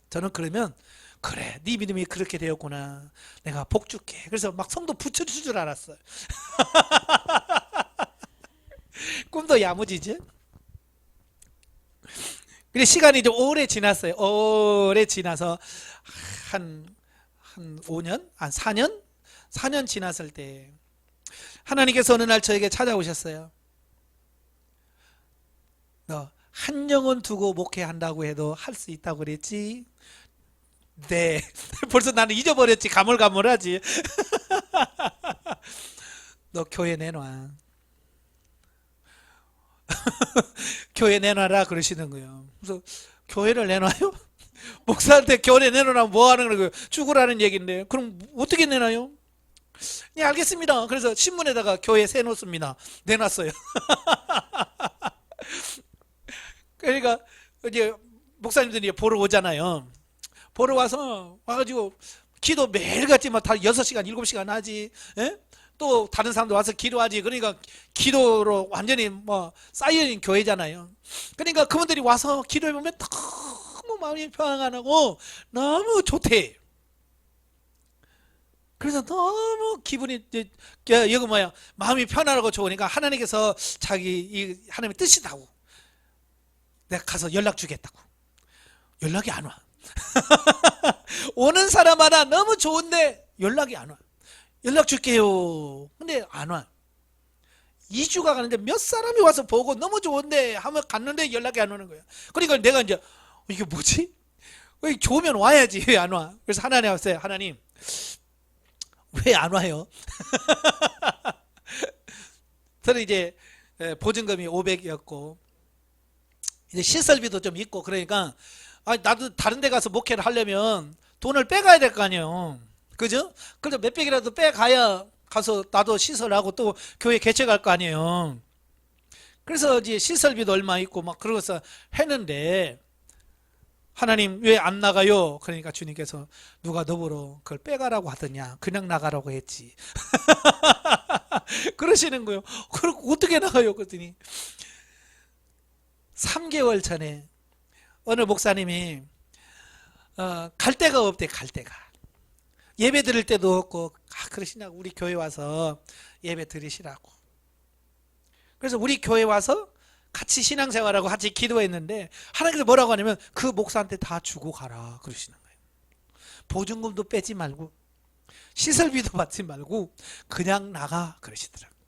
A: 저는 그러면, 그래, 네 믿음이 그렇게 되었구나, 내가 복 줄게. 그래서 막 성도 붙여줄 줄 알았어요. 꿈도 야무지지? 근데 시간이 좀 오래 지났어요. 오래 지나서 한 5년? 한 4년? 4년 지났을 때 하나님께서 어느 날 저에게 찾아오셨어요. 너 한 영혼 두고 목회한다고 해도 할 수 있다고 그랬지? 네. 벌써 나는 잊어버렸지. 가물가물하지. 너 교회 내놔. 교회 내놔라 그러시는 거예요. 그래서 교회를 내놔요? 목사한테 교회 내놓으라면 뭐 하는 거예요? 죽으라는 얘기인데. 그럼 어떻게 내놔요? 네, 알겠습니다. 그래서 신문에다가 교회 세놓습니다. 내놨어요. 그러니까 이제 목사님들이 보러 오잖아요. 보러 와가지고 기도 매일같이 막 다 6시간 7시간 하지. 예? 또 다른 사람도 와서 기도하지. 그러니까 기도로 완전히 뭐 쌓여있는 교회잖아요. 그러니까 그분들이 와서 기도해보면 너무 마음이 평안하고 너무 좋대. 그래서 너무 기분이, 여기 뭐야, 마음이 편안하고 좋으니까 하나님께서 자기 하나님의 뜻이다고, 내가 가서 연락 주겠다고. 연락이 안 와. 오는 사람마다 너무 좋은데 연락이 안 와. 연락 줄게요. 근데 안 와. 2주가 가는데 몇 사람이 와서 보고 너무 좋은데 하면 갔는데 연락이 안 오는 거예요. 그러니까 내가 이제, 이게 뭐지? 좋으면 와야지. 왜 안 와? 그래서 하나님 왔어요. 하나님, 왜 안 와요? 저는 이제 보증금이 500이었고 이제 시설비도 좀 있고, 그러니까 나도 다른 데 가서 목회를 하려면 돈을 빼가야 될 거 아니에요. 그죠? 그래서 몇백이라도 빼가야 가서 나도 시설하고 또 교회 개척할 거 아니에요. 그래서 이제 시설비도 얼마 있고 막 그러고서 했는데, 하나님 왜 안 나가요? 그러니까 주님께서, 누가 너보러 그걸 빼가라고 하더냐? 그냥 나가라고 했지. 그러시는 거예요. 그럼 어떻게 나가요? 그랬더니 3개월 전에 어느 목사님이 갈 데가 없대. 갈 데가. 예배 드릴 때도 없고, 그러시냐고, 우리 교회 와서 예배 드리시라고. 그래서 우리 교회 와서 같이 신앙생활하고 같이 기도했는데, 하나님께서 뭐라고 하냐면 그 목사한테 다 주고 가라 그러시는 거예요. 보증금도 빼지 말고 시설비도 받지 말고 그냥 나가 그러시더라고요.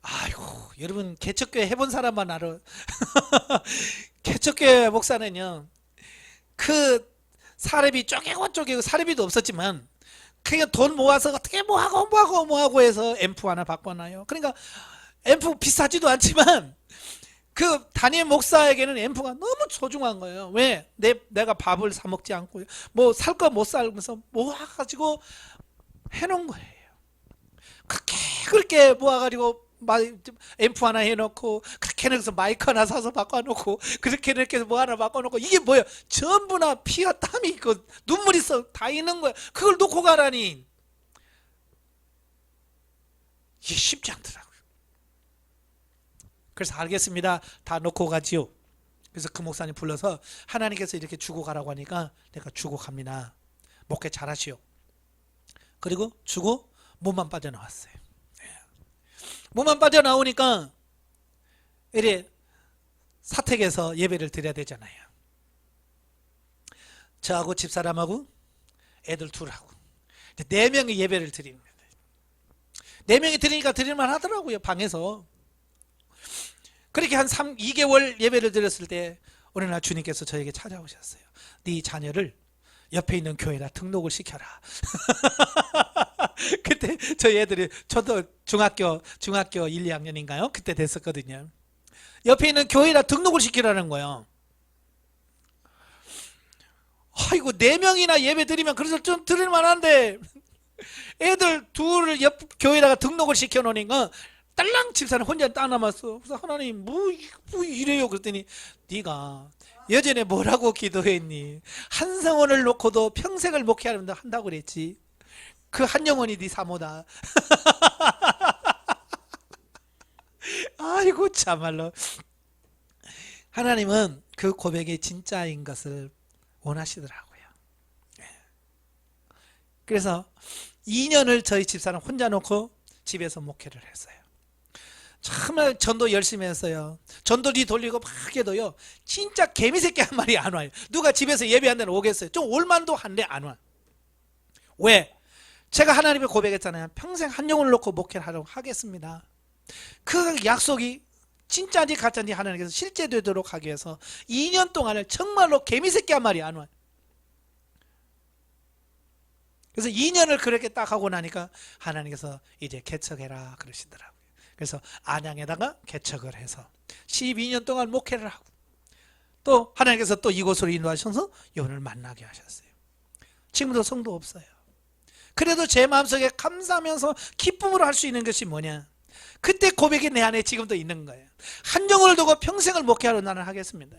A: 아이고, 여러분, 개척교회 해본 사람만 알아. 개척교회 목사는요, 그 사례비 쪼개고 사례비도 없었지만 그냥 돈 모아서 어떻게 뭐하고 해서 앰프 하나 바꿔놔요. 그러니까 앰프 비싸지도 않지만 그 담임 목사에게는 앰프가 너무 소중한 거예요. 왜? 내가 밥을 사 먹지 않고 뭐 살 거 못 살면서 모아가지고 해놓은 거예요. 그렇게 모아가지고 앰프 하나 해놓고 그렇게 해서 마이크 하나 사서 바꿔놓고 그렇게 해서 뭐 하나 바꿔놓고 이게 뭐야? 전부나 피와 땀이 있고 눈물이 다 있는 거야. 그걸 놓고 가라니 이게 쉽지 않더라고요. 그래서 알겠습니다. 다 놓고 가지요. 그래서 그 목사님 불러서 하나님께서 이렇게 주고 가라고 하니까 내가 주고 갑니다. 목회 잘하시오. 그리고 주고 몸만 빠져나왔어요. 몸만 빠져나오니까 이래 사택에서 예배를 드려야 되잖아요. 저하고 집사람하고 애들 둘하고 4명이 예배를 드리는 거예요. 4명이 드리니까 드릴만 하더라고요. 방에서. 그렇게 한 2개월 예배를 드렸을 때 어느 날 주님께서 저에게 찾아오셨어요. 네 자녀를 옆에 있는 교회라 등록을 시켜라. 그때 저희 애들이 저도 중학교 1, 2학년인가요? 그때 됐었거든요. 옆에 있는 교회라 등록을 시키라는 거예요. 아이고 4명이나 예배 드리면 그래서 좀 드릴 만한데 애들 둘을 옆 교회에다가 등록을 시켜 놓으니까 딸랑 집사는 혼자 딱 남았어. 그래서 하나님 뭐 이래요? 그랬더니 네가 예전에 뭐라고 기도했니? 한 성원을 놓고도 평생을 목회하면 한다고 그랬지. 그 한 영혼이 네 사모다. 아이고 참말로 하나님은 그 고백이 진짜인 것을 원하시더라고요. 그래서 2년을 저희 집사람 혼자 놓고 집에서 목회를 했어요. 정말 전도 열심히 했어요. 전도리 돌리고 막 해도요 진짜 개미새끼 한 마리 안 와요. 누가 집에서 예배한 데는 오겠어요? 좀 올만도 한데 안 와. 왜? 제가 하나님의 고백했잖아요. 평생 한 영혼을 놓고 목회를 하려고 하겠습니다. 그 약속이 진짜인지 가짜인지 하나님께서 실제 되도록 하기 위해서 2년 동안을 정말로 개미새끼 한 마리 안 와요. 그래서 2년을 그렇게 딱 하고 나니까 하나님께서 이제 개척해라 그러시더라고요. 그래서 안양에다가 개척을 해서 12년 동안 목회를 하고 또 하나님께서 또 이곳으로 인도하셔서 여러분을 만나게 하셨어요. 지금도 성도 없어요. 그래도 제 마음속에 감사하면서 기쁨으로 할 수 있는 것이 뭐냐? 그때 고백이 내 안에 지금도 있는 거예요. 한 영혼을 두고 평생을 목회하러 나는 하겠습니다.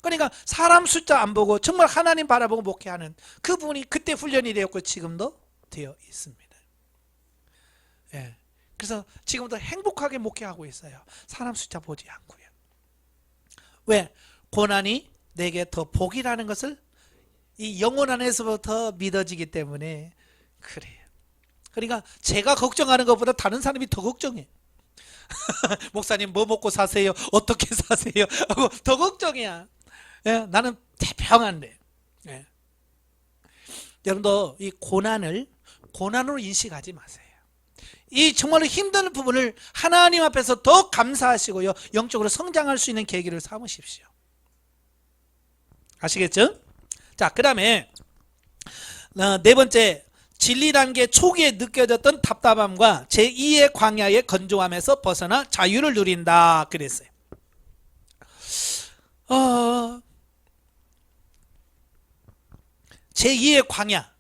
A: 그러니까 사람 숫자 안 보고 정말 하나님 바라보고 목회하는 그 부분이 그때 훈련이 되었고 지금도 되어 있습니다. 예. 그래서 지금도 행복하게 목회하고 있어요. 사람 숫자 보지 않고요. 왜? 고난이 내게 더 복이라는 것을 이 영혼 안에서부터 믿어지기 때문에 그래요. 그러니까 제가 걱정하는 것보다 다른 사람이 더 걱정해. 목사님 뭐 먹고 사세요? 어떻게 사세요? 하고 더 걱정이야. 예, 나는 태평한데. 예. 여러분도 이 고난으로 인식하지 마세요. 이 정말로 힘든 부분을 하나님 앞에서 더 감사하시고요. 영적으로 성장할 수 있는 계기를 삼으십시오. 아시겠죠? 자, 그 다음에 네 번째, 진리 단계 초기에 느껴졌던 답답함과 제2의 광야의 건조함에서 벗어나 자유를 누린다 그랬어요. 제2의 광야,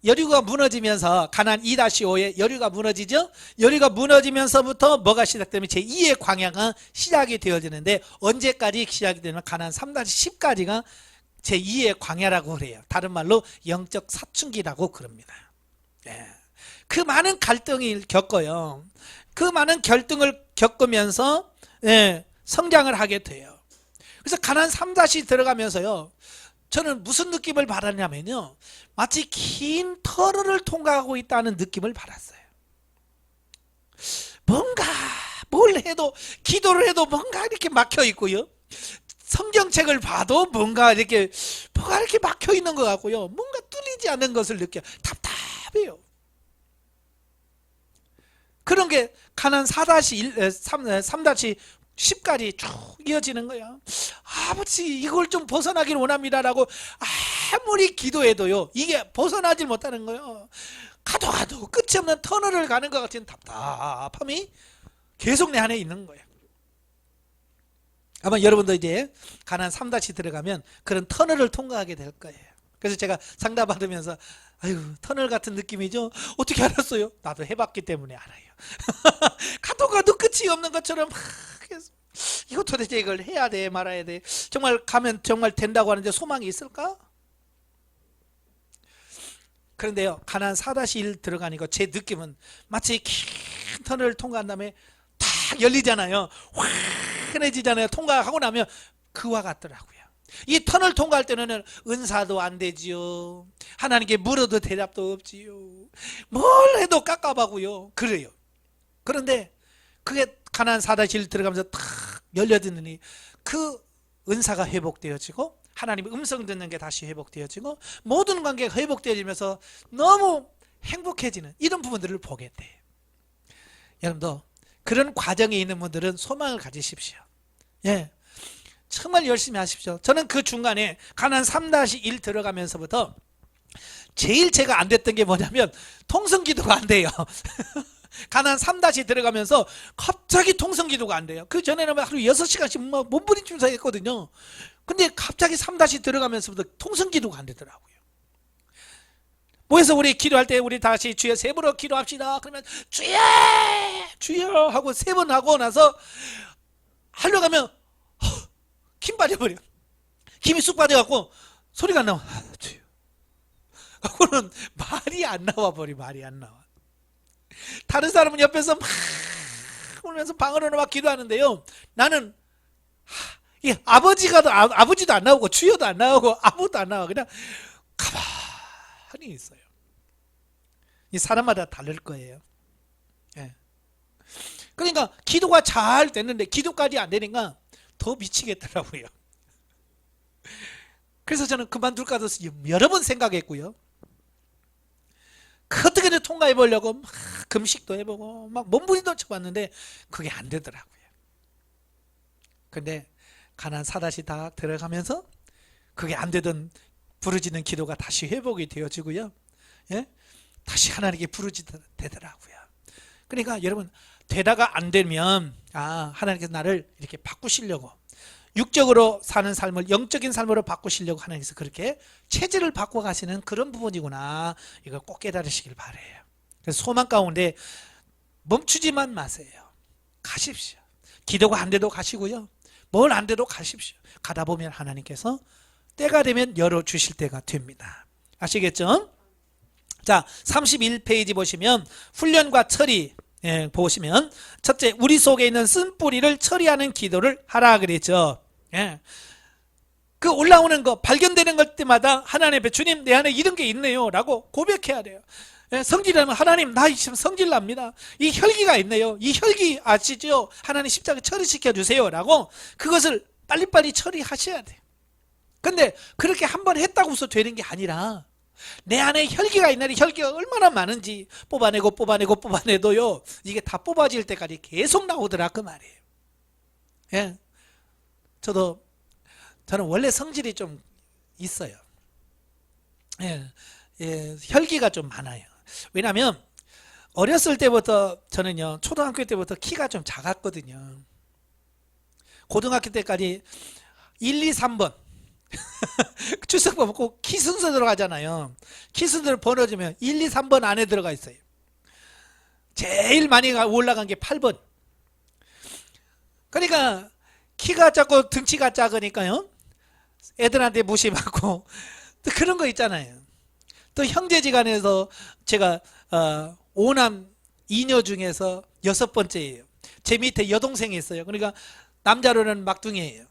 A: 여리고가 무너지면서 가나안 2-5에 여리고가 무너지죠. 여리고가 무너지면서부터 뭐가 시작되면 제2의 광야가 시작이 되어지는데 언제까지 시작이 되면 가나안 3-10까지가 제2의 광야라고 그래요. 다른 말로 영적 사춘기라고 그럽니다. 네. 그 많은 갈등을 겪어요. 그 많은 갈등을 겪으면서 성장을 하게 돼요. 그래서 가나안 3-이 들어가면서요. 저는 무슨 느낌을 받았냐면요. 마치 긴 터널을 통과하고 있다는 느낌을 받았어요. 뭔가 뭘 해도 기도를 해도 뭔가 이렇게 막혀 있고요. 성경책을 봐도 뭐가 이렇게 막혀 있는 것 같고요. 뭔가 뚫리지 않는 것을 느껴요. 답답해요. 그런 게 가나안 3-9 10까지 쭉 이어지는 거야. 아버지 이걸 좀 벗어나길 원합니다라고 아무리 기도해도요 이게 벗어나질 못하는 거예요. 가도 끝이 없는 터널을 가는 것 같은 답답함이 계속 내 안에 있는 거예요. 아마 여러분도 이제 가나안 3다시 들어가면 그런 터널을 통과하게 될 거예요. 그래서 제가 상담 받으면서 아유 터널 같은 느낌이죠. 어떻게 알았어요? 나도 해봤기 때문에 알아요. 가도 끝이 없는 것처럼 이거 도대체 이걸 해야 돼 말아야 돼, 정말 가면 정말 된다고 하는데 소망이 있을까? 그런데요 가나안 4-1 들어가니까 제 느낌은 마치 긴 터널을 통과한 다음에 탁 열리잖아요. 환해지잖아요. 통과하고 나면 그와 같더라고요. 이 터널 통과할 때는 은사도 안 되지요. 하나님께 물어도 대답도 없지요. 뭘 해도 깝깝하고요. 그래요. 그런데 그게 가나안 4-1 들어가면서 탁 열려드느니 그 은사가 회복되어지고 하나님의 음성 듣는 게 다시 회복되어지고 모든 관계가 회복되어지면서 너무 행복해지는 이런 부분들을 보게 돼요. 여러분도 그런 과정에 있는 분들은 소망을 가지십시오. 예, 정말 열심히 하십시오. 저는 그 중간에 가나안 3-1 들어가면서부터 제일 제가 안 됐던 게 뭐냐면 통성기도가 안 돼요. 가나안 3- 들어가면서 갑자기 통성기도가 안 돼요. 그 전에는 하루 6시간씩 몸부림치면서 했거든요. 근데 갑자기 3- 들어가면서부터 통성기도가 안 되더라고요. 모여서 우리 기도할 때 우리 다시 주여 세 번으로 기도합시다. 그러면 주여 주여 하고 3번 하고 나서 하려고 하면 힘 빠져버려. 힘이 쑥 빠져갖고 소리가 안 나와. 주여. 그거는 말이 안 나와 버리. 말이 안 나와. 다른 사람은 옆에서 막 울면서 방언으로 막 기도하는데요 나는 아버지도 안 나오고 주여도 안 나오고 아무것도 안 나와. 그냥 가만히 있어요. 이 사람마다 다를 거예요. 예. 그러니까 기도가 잘 됐는데 기도까지 안 되니까 더 미치겠더라고요. 그래서 저는 그만둘까도 여러 번 생각했고요. 어떻게든 통과해 보려고 막 금식도 해보고 막 몸부림도 쳐봤는데 그게 안 되더라고요. 근데 가나안 4-딱 들어가면서 그게 안 되던 부르짖는 기도가 다시 회복이 되어지고요. 예? 다시 하나님께 부르짖되더라고요. 그러니까 여러분 되다가 안 되면 하나님께서 나를 이렇게 바꾸시려고 육적으로 사는 삶을 영적인 삶으로 바꾸시려고 하나님께서 그렇게 체질을 바꿔가시는 그런 부분이구나. 이걸 꼭 깨달으시길 바라요. 그래서 소망 가운데 멈추지만 마세요. 가십시오. 기도가 안 돼도 가시고요. 뭘 안 돼도 가십시오. 가다 보면 하나님께서 때가 되면 열어주실 때가 됩니다. 아시겠죠? 자, 31페이지 보시면 훈련과 처리 보시면 첫째, 우리 속에 있는 쓴뿌리를 처리하는 기도를 하라 그랬죠. 예. 그 올라오는 거 발견되는 것 때마다 하나님 앞에 주님 내 안에 이런 게 있네요 라고 고백해야 돼요. 예, 성질하면 하나님 나 지금 성질납니다. 이 혈기가 있네요. 이 혈기 아시죠? 하나님 십자가 처리시켜 주세요 라고 그것을 빨리빨리 처리하셔야 돼요. 근데 그렇게 한번 했다고 해서 되는 게 아니라 내 안에 혈기가 있는 혈기가 얼마나 많은지 뽑아내도요 이게 다 뽑아질 때까지 계속 나오더라 그 말이에요. 예, 저는 원래 성질이 좀 있어요. 예, 혈기가 좀 많아요. 왜냐하면 어렸을 때부터 저는요 초등학교 때부터 키가 좀 작았거든요. 고등학교 때까지 1, 2, 3번 출석번 꼭 키 순서 들어가잖아요. 키 순서를 번호주면 1, 2, 3번 안에 들어가 있어요. 제일 많이 올라간 게 8번. 그러니까 키가 작고 등치가 작으니까요 애들한테 무시받고 또 그런 거 있잖아요. 또 형제지간에서 제가 5남 2녀 중에서 6번째예요. 제 밑에 여동생이 있어요. 그러니까 남자로는 막둥이에요.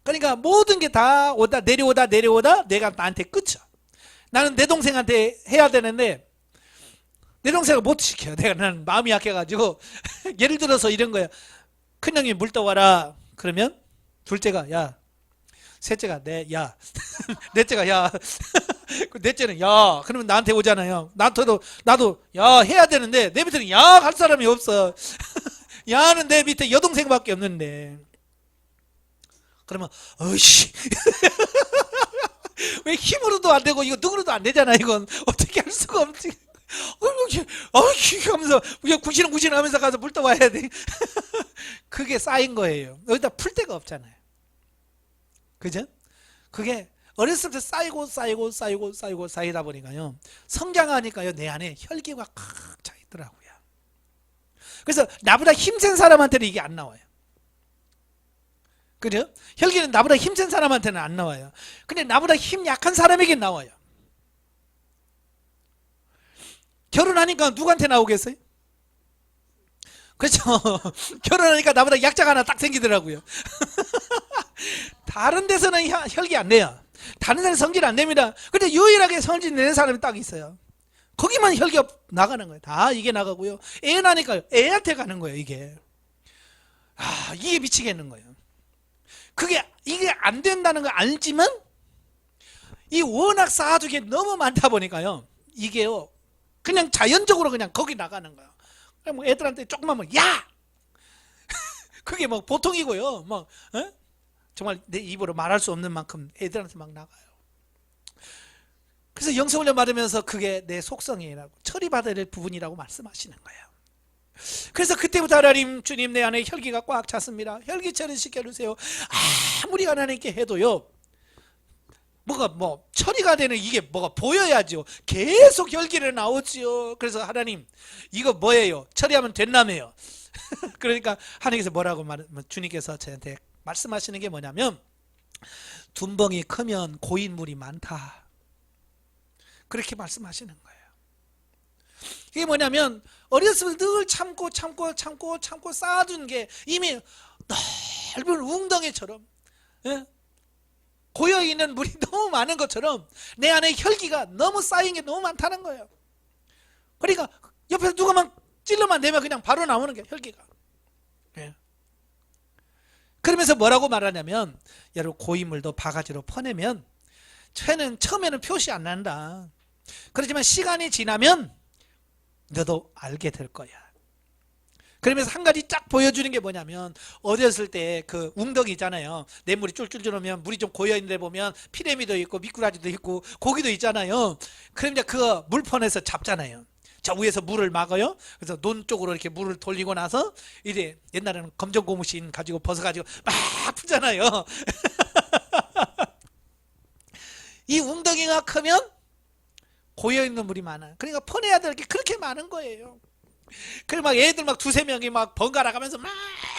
A: 그러니까 모든 게 다 내려오다 내가 나한테 끝이야. 나는 내 동생한테 해야 되는데 내 동생을 못 시켜. 나는 마음이 약해가지고 예를 들어서 이런 거야. 큰형이 물 떠와라. 그러면 둘째가 야, 셋째가 네, 야, 넷째가 야, 넷째는 야. 그러면 나한테 오잖아요. 나도 야 해야 되는데 내 밑에는 야 할 사람이 없어. 야는 내 밑에 여동생밖에 없는데. 그러면 어이씨 왜 힘으로도 안 되고 이거 누구로도 안 되잖아. 이건 어떻게 할 수가 없지. 하면서 그냥 구시렁구시렁 하면서 가서 물 떠와야 돼. 그게 쌓인 거예요. 여기다 풀 데가 없잖아요. 그죠? 그게 어렸을 때 쌓이고 쌓이다 보니까요, 성장하니까요 내 안에 혈기가 칵 차 있더라고요. 그래서 나보다 힘센 사람한테는 이게 안 나와요. 그죠? 혈기는 나보다 힘센 사람한테는 안 나와요. 근데 나보다 힘 약한 사람에게 나와요. 결혼하니까 누구한테 나오겠어요? 그렇죠. 결혼하니까 나보다 약자가 하나 딱 생기더라고요. 다른 데서는 혈기 안 내요. 다른 데는 성질 안 냅니다. 근데 유일하게 성질 내는 사람이 딱 있어요. 거기만 혈기가 나가는 거예요. 다 이게 나가고요. 애 나니까요, 애한테 가는 거예요. 이게 이게 미치겠는 거예요. 이게 안 된다는 걸 알지만 이 워낙 쌓아둔 게 너무 많다 보니까요, 이게요 그냥 자연적으로 그냥 거기 나가는 거예요. 뭐 애들한테 조금만 뭐 야! 그게 뭐 보통이고요. 뭐 정말 내 입으로 말할 수 없는 만큼 애들한테 막 나가요. 그래서 영성훈련 받으면서 그게 내 속성이라고, 처리받아야 될 부분이라고 말씀하시는 거예요. 그래서 그때부터 하나님, 주님 내 안에 혈기가 꽉 찼습니다. 혈기 처리 시켜주세요. 아무리 하나님께 해도요, 뭐가 뭐 처리가 되는 이게 뭐가 보여야죠. 계속 혈기를 나오지요. 그래서 하나님 이거 뭐예요? 처리하면 된다며요. 그러니까 하나님께서 뭐라고 주님께서 저한테 말씀하시는 게 뭐냐면, 둔벙이 크면 고인물이 많다. 그렇게 말씀하시는 거예요. 이게 뭐냐면 어렸을 때 늘 참고 쌓아둔 게 이미 넓은 웅덩이처럼, 고여있는 물이 너무 많은 것처럼 내 안에 혈기가 너무 쌓인 게 너무 많다는 거예요. 그러니까 옆에서 누가 막 찔러만 내면 그냥 바로 나오는 게 혈기가. 그러면서 뭐라고 말하냐면, 여러분 고인물도 바가지로 퍼내면 처음에는 표시 안 난다. 그렇지만 시간이 지나면 너도 알게 될 거야. 그러면서 한 가지 쫙 보여주는 게 뭐냐면, 어렸을 때 그 웅덩이 있잖아요. 냇물이 쫄쫄쫄 오면 물이 좀 고여있는데 보면 피레미도 있고 미꾸라지도 있고 고기도 있잖아요. 그럼 이제 그 물펀에서 잡잖아요. 저 위에서 물을 막아요. 그래서 논 쪽으로 이렇게 물을 돌리고 나서 이제 옛날에는 검정 고무신 가지고 벗어가지고 막 푸잖아요. 이 웅덩이가 크면 고여있는 물이 많아요. 그러니까 퍼내야 될 게 그렇게 많은 거예요. 그래 막 애들 막 두세 명이 막 번갈아 가면서 막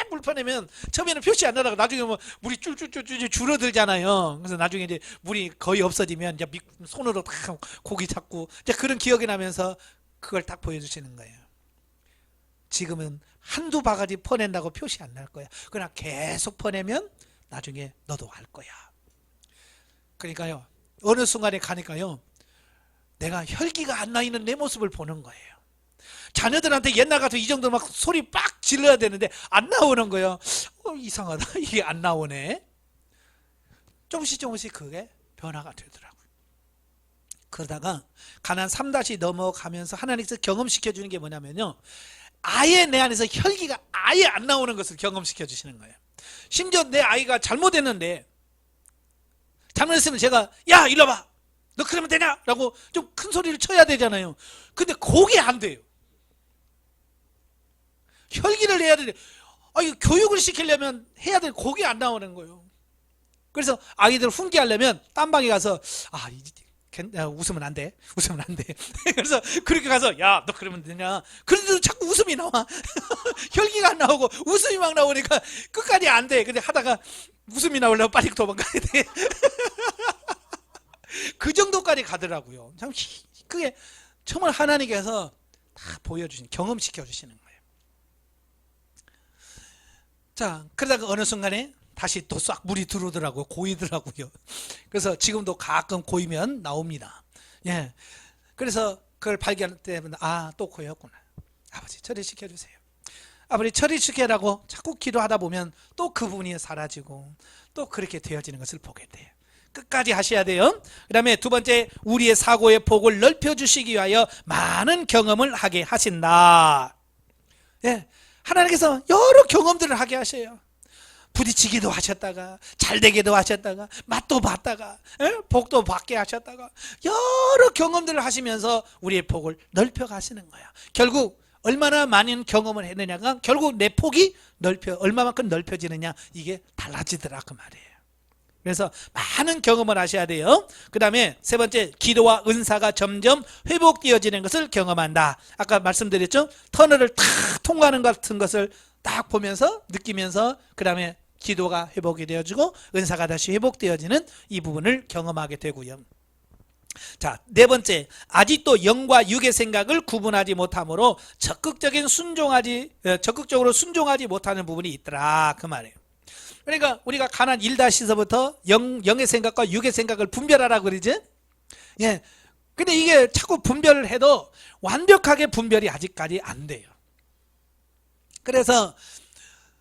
A: 물 퍼내면 처음에는 표시 안 나다가 나중에 뭐 물이 쭈쭈쭈쭈 줄어들잖아요. 그래서 나중에 이제 물이 거의 없어지면 이제 손으로 딱 고기 잡고 이제 그런 기억이 나면서 그걸 딱 보여주시는 거예요. 지금은 한두 바가지 퍼낸다고 표시 안 날 거야. 그러나 계속 퍼내면 나중에 너도 알 거야. 그러니까요, 어느 순간에 가니까요, 내가 혈기가 안 나 있는 내 모습을 보는 거예요. 자녀들한테 옛날 같은 이 정도 막 소리 빡 질러야 되는데 안 나오는 거예요. 이상하다. 이게 안 나오네. 조금씩 그게 변화가 되더라고요. 그러다가 가나안 3다시 넘어가면서 하나님께서 경험시켜 주는 게 뭐냐면요, 아예 내 안에서 혈기가 아예 안 나오는 것을 경험시켜 주시는 거예요. 심지어 내 아이가 잘못했는데, 잘못했으면 제가 야 일로 와봐, 너 그러면 되냐? 라고 좀 큰 소리를 쳐야 되잖아요. 근데 그게 안 돼요. 혈기를 내야 되는데, 교육을 시키려면 해야 될 그게 안 나오는 거예요. 그래서 아이들 훈계하려면 딴방에 가서 웃으면 안 돼. 그래서 그렇게 가서 야 너 그러면 되냐? 그런데도 자꾸 웃음이 나와. 혈기가 안 나오고 웃음이 막 나오니까 끝까지 안 돼. 근데 하다가 웃음이 나오려면 빨리 도망가야 돼. 그 정도까지 가더라고요. 참 그게 정말 하나님께서 다 보여주신, 경험시켜 주시는 거예요. 자, 그러다가 어느 순간에 다시 또 싹 물이 들어오더라고요. 고이더라고요. 그래서 지금도 가끔 고이면 나옵니다. 예. 그래서 그걸 발견할 때마다 또 고였구나. 아버지 처리시켜 주세요. 아버지 처리시켜라고 자꾸 기도하다 보면 또 그 부분이 사라지고 또 그렇게 되어지는 것을 보게 돼요. 끝까지 하셔야 돼요. 그 다음에 두 번째, 우리의 사고의 폭을 넓혀주시기 위하여 많은 경험을 하게 하신다. 예, 하나님께서 여러 경험들을 하게 하셔요. 부딪히기도 하셨다가 잘되기도 하셨다가 맛도 봤다가 복도 받게 하셨다가 여러 경험들을 하시면서 우리의 폭을 넓혀 가시는 거야. 결국 얼마나 많은 경험을 했느냐가 결국 내 폭이 얼마만큼 넓혀지느냐, 이게 달라지더라 그 말이에요. 그래서 많은 경험을 하셔야 돼요. 그 다음에 세 번째, 기도와 은사가 점점 회복되어지는 것을 경험한다. 아까 말씀드렸죠? 터널을 탁 통과하는 것 같은 것을 딱 보면서 느끼면서 그 다음에 기도가 회복이 되어지고 은사가 다시 회복되어지는 이 부분을 경험하게 되고요. 자, 네 번째, 아직도 영과 육의 생각을 구분하지 못하므로 적극적으로 순종하지 못하는 부분이 있더라 그 말이에요. 그러니까 우리가 가난 1-서부터 영의 생각과 육의 생각을 분별하라 그러지? 예. 근데 이게 자꾸 분별을 해도 완벽하게 분별이 아직까지 안 돼요. 그래서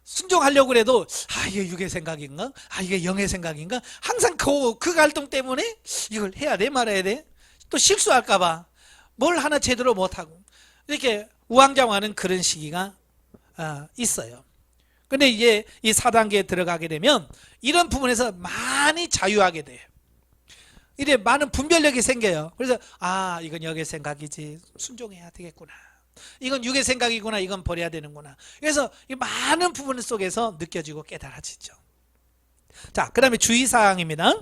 A: 순종하려고 해도 이게 육의 생각인가? 이게 영의 생각인가? 항상 그 갈등 때문에 이걸 해야 돼 말아야 돼? 또 실수할까 봐 뭘 하나 제대로 못하고 이렇게 우왕좌왕하는 그런 시기가 있어요. 근데 이제 이 4단계에 들어가게 되면 이런 부분에서 많이 자유하게 돼요. 이래 많은 분별력이 생겨요. 그래서 이건 영의 생각이지, 순종해야 되겠구나. 이건 육의 생각이구나, 이건 버려야 되는구나. 그래서 이 많은 부분 속에서 느껴지고 깨달아지죠. 자, 그 다음에 주의사항입니다.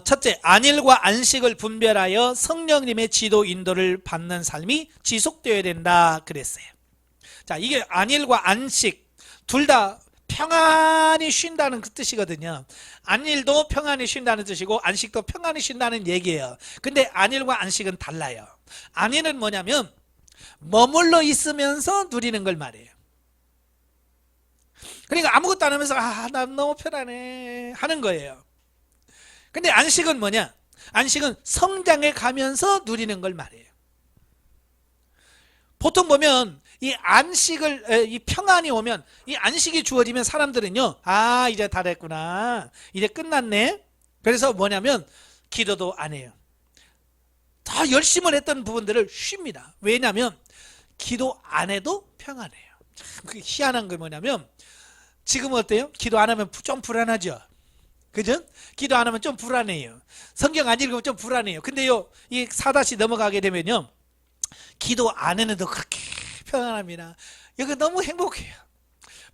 A: 첫째, 안일과 안식을 분별하여 성령님의 지도 인도를 받는 삶이 지속되어야 된다 그랬어요. 자, 이게 안일과 안식 둘 다 평안히 쉰다는 그 뜻이거든요. 안일도 평안히 쉰다는 뜻이고 안식도 평안히 쉰다는 얘기예요. 근데 안일과 안식은 달라요. 안일은 뭐냐면 머물러 있으면서 누리는 걸 말해요. 그러니까 아무것도 안 하면서 나 너무 편하네 하는 거예요. 근데 안식은 뭐냐? 안식은 성장해 가면서 누리는 걸 말해요. 보통 보면 이 평안이 오면, 이 안식이 주어지면 사람들은요, 이제 다 됐구나, 이제 끝났네. 그래서 뭐냐면 기도도 안 해요. 더 열심을 했던 부분들을 쉽니다. 왜냐하면 기도 안 해도 평안해요. 참 희한한 게 뭐냐면, 지금은 어때요? 기도 안 하면 좀 불안하죠. 그죠? 기도 안 하면 좀 불안해요. 성경 안 읽으면 좀 불안해요. 근데요, 이 4다시 넘어가게 되면요, 기도 안 해도 그렇게 평안합니다. 이거 너무 행복해요.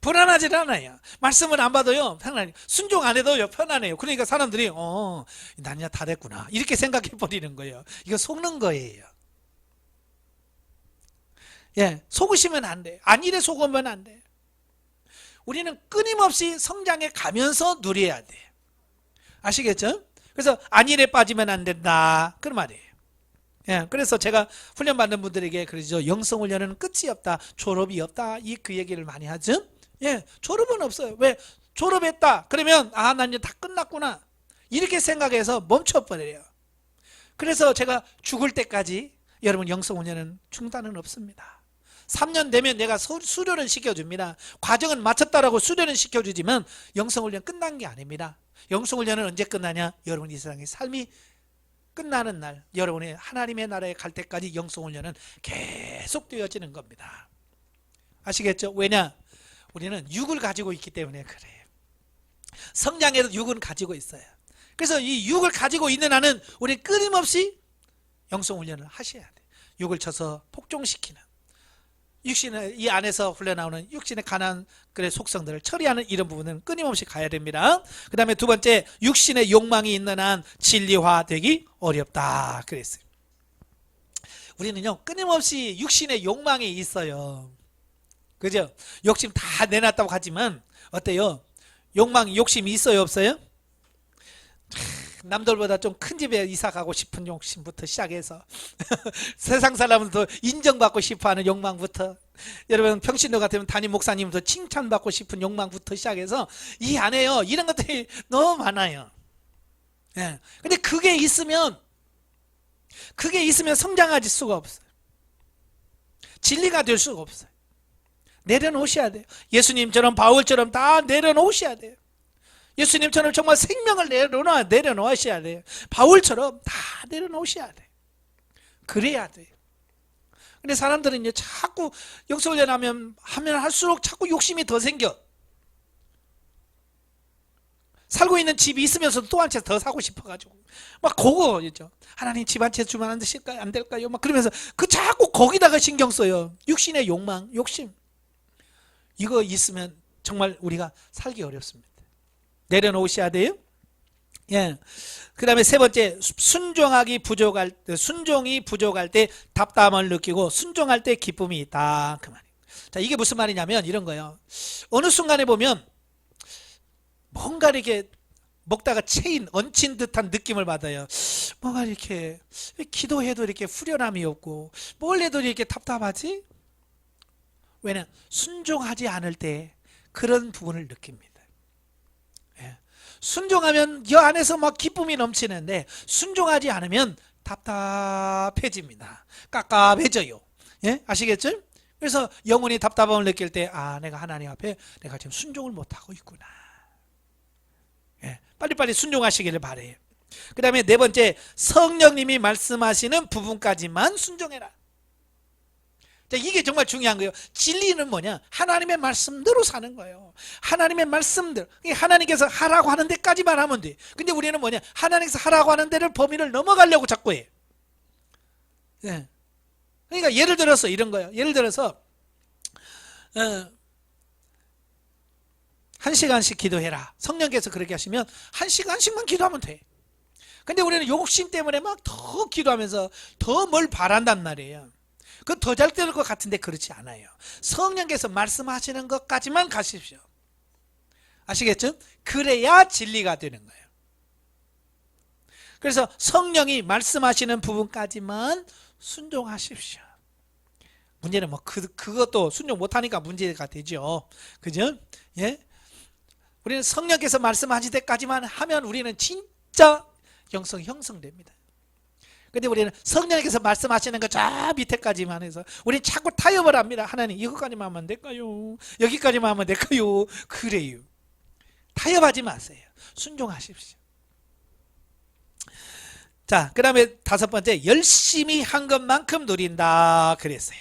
A: 불안하지 않아요. 말씀을 안 받아요. 편안해요. 순종 안 해도요, 편안해요. 그러니까 사람들이 난 이제 다 됐구나 이렇게 생각해 버리는 거예요. 이거 속는 거예요. 예, 속으시면 안 돼. 안일에 속으면 안 돼. 우리는 끊임없이 성장해 가면서 누려야 돼. 아시겠죠? 그래서 안일에 빠지면 안 된다 그런 말이에요. 예, 그래서 제가 훈련 받는 분들에게 그러죠. 영성 훈련은 끝이 없다, 졸업이 없다, 그 얘기를 많이 하죠. 예, 졸업은 없어요. 왜? 졸업했다 그러면 난 이제 다 끝났구나 이렇게 생각해서 멈춰버려요. 그래서 제가 죽을 때까지 여러분 영성 훈련은 중단은 없습니다. 3년 되면 내가 수련은 시켜줍니다. 과정은 마쳤다라고 수련은 시켜주지만 영성훈련 끝난 게 아닙니다. 영성훈련은 언제 끝나냐? 여러분 이 세상의 삶이 끝나는 날, 여러분이 하나님의 나라에 갈 때까지 영성훈련은 계속 되어지는 겁니다. 아시겠죠? 왜냐? 우리는 육을 가지고 있기 때문에 그래요. 성장에도 육은 가지고 있어요. 그래서 이 육을 가지고 있는 한은 우리 끊임없이 영성훈련을 하셔야 돼요. 육을 쳐서 폭종시키는, 육신의 이 안에서 흘러나오는 육신의 가난 그의 속성들을 처리하는 이런 부분은 끊임없이 가야 됩니다. 그 다음에 두 번째, 육신의 욕망이 있는 한 진리화되기 어렵다 그랬어요. 우리는요 끊임없이 육신의 욕망이 있어요. 그죠? 욕심 다 내놨다고 하지만 어때요? 욕심이 있어요 없어요? 남들보다 좀 큰 집에 이사 가고 싶은 욕심부터 시작해서 세상 사람들도 인정받고 싶어하는 욕망부터, 여러분 평신도 같으면 담임 목사님부터 칭찬받고 싶은 욕망부터 시작해서 이 안에요 이런 것들이 너무 많아요. 예. 근데 그게 있으면 성장할 수가 없어요. 진리가 될 수가 없어요. 내려놓으셔야 돼요. 예수님처럼 바울처럼 다 내려놓으셔야 돼요. 예수님처럼 정말 생명을 내려놓으셔야 돼요. 바울처럼 다 내려놓으셔야 돼요. 그래야 돼요. 근데 사람들은 이제 자꾸 영성훈련 하면 할수록 자꾸 욕심이 더 생겨. 살고 있는 집이 있으면서도 또 한 채 더 사고 싶어가지고 막 그거 있죠. 하나님 집 한 채 주면 안 되실까요? 안 될까요? 막 그러면서 그 자꾸 거기다가 신경 써요. 육신의 욕망, 욕심. 이거 있으면 정말 우리가 살기 어렵습니다. 내려놓으셔야 돼요. 예. 그 다음에 세 번째, 순종이 부족할 때 답답함을 느끼고 순종할 때 기쁨이 있다. 그 말이에요. 자, 이게 무슨 말이냐면 이런 거예요. 어느 순간에 보면 뭔가 이렇게 먹다가 얹힌 듯한 느낌을 받아요. 뭔가 이렇게 기도해도 이렇게 후련함이 없고 뭘 해도 이렇게 답답하지? 왜냐면 순종하지 않을 때 그런 부분을 느낍니다. 예. 순종하면 이 안에서 막 기쁨이 넘치는데 순종하지 않으면 답답해집니다. 깝깝해져요. 예? 아시겠죠? 그래서 영혼이 답답함을 느낄 때 내가 하나님 앞에 내가 지금 순종을 못하고 있구나. 예, 빨리빨리 순종하시기를 바래요. 그 다음에 네 번째, 성령님이 말씀하시는 부분까지만 순종해라. 자, 이게 정말 중요한 거예요. 진리는 뭐냐? 하나님의 말씀대로 사는 거예요. 하나님의 말씀대로. 하나님께서 하라고 하는 데까지만 하면 돼. 근데 우리는 뭐냐? 하나님께서 하라고 하는 데를 범위를 넘어가려고 자꾸 해. 예. 그러니까 예를 들어서 이런 거예요. 예를 들어서 1시간씩 기도해라. 성령께서 그렇게 하시면 1시간씩만 기도하면 돼. 근데 우리는 욕심 때문에 막 더 기도하면서 더 뭘 바란단 말이에요. 그 더 잘 될 것 같은데 그렇지 않아요. 성령께서 말씀하시는 것까지만 가십시오. 아시겠죠? 그래야 진리가 되는 거예요. 그래서 성령이 말씀하시는 부분까지만 순종하십시오. 문제는 뭐 그것도 순종 못하니까 문제가 되죠. 그죠? 예? 우리는 성령께서 말씀하실 때까지만 하면 우리는 진짜 영성이 형성됩니다. 근데 우리는 성령께서 말씀하시는 거 저 밑에까지만 해서 우리는 자꾸 타협을 합니다. 하나님 이것까지만 하면 될까요? 여기까지만 하면 될까요? 그래요. 타협하지 마세요. 순종하십시오. 자, 그 다음에 다섯 번째, 열심히 한 것만큼 누린다 그랬어요.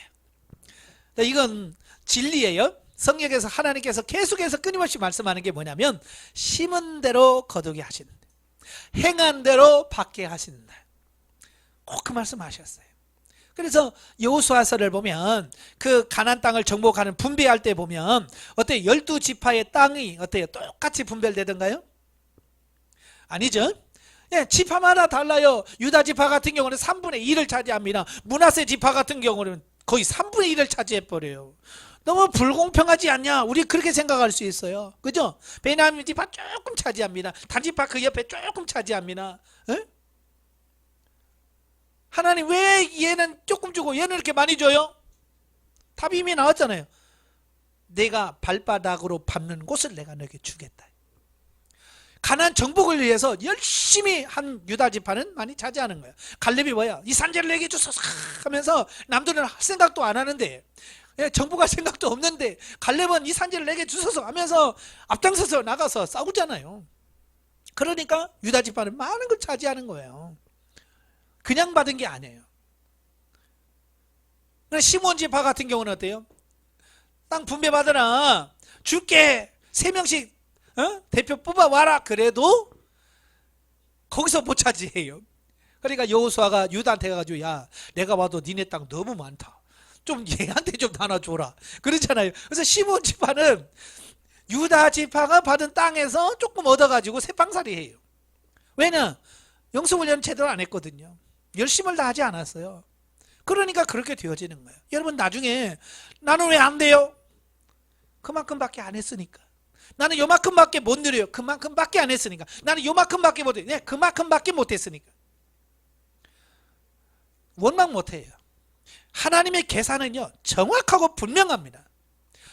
A: 자, 이건 진리예요. 성령께서 하나님께서 계속해서 끊임없이 말씀하는 게 뭐냐면 심은 대로 거두게 하신다. 행한 대로 받게 하신다. 꼭 그 말씀하셨어요. 그래서 여호수아서를 보면 그 가나안 땅을 정복하는 분배할 때 보면 어때요? 12지파의 땅이 어때요? 똑같이 분배되던가요? 아니죠. 예, 지파마다 달라요. 유다 지파 같은 경우는 3분의 1을 차지합니다. 므낫세 지파 같은 경우는 거의 3분의 1을 차지해버려요. 너무 불공평하지 않냐? 우리 그렇게 생각할 수 있어요. 그죠? 베냐민 지파 조금 차지합니다. 단 지파 그 옆에 조금 차지합니다. 에? 하나님 왜 얘는 조금 주고 얘는 이렇게 많이 줘요? 답이 이미 나왔잖아요. 내가 발바닥으로 밟는 곳을 내가 너에게 주겠다. 가나안 정복을 위해서 열심히 한 유다 지파는 많이 차지하는 거예요. 갈렙이 뭐야? 이 산지를 내게 주소서 하면서 남들은 할 생각도 안 하는데, 정복할 생각도 없는데 갈렙은 이 산지를 내게 주소서 하면서 앞장서서 나가서 싸우잖아요. 그러니까 유다 지파는 많은 걸 차지하는 거예요. 그냥 받은 게 아니에요. 시몬 지파 같은 경우는 어때요? 땅 분배 받으라, 줄게, 3명씩 대표 뽑아와라. 그래도 거기서 못 차지해요. 그러니까 여호수아가 유다한테 가가지고 야, 내가 봐도 니네 땅 너무 많다. 좀 얘한테 좀 나눠줘라. 그렇잖아요. 그래서 시몬 지파는 유다 지파가 받은 땅에서 조금 얻어가지고 새빵살이 해요. 왜냐? 영성훈련 제대로 안 했거든요. 열심을 다 하지 않았어요. 그러니까 그렇게 되어지는 거예요. 여러분 나중에 나는 왜 안 돼요? 그만큼밖에 안 했으니까. 나는 요만큼밖에 못 누려요. 그만큼밖에 안 했으니까. 나는 요만큼밖에 못 해요. 네, 그만큼밖에 못 했으니까. 원망 못 해요. 하나님의 계산은요 정확하고 분명합니다.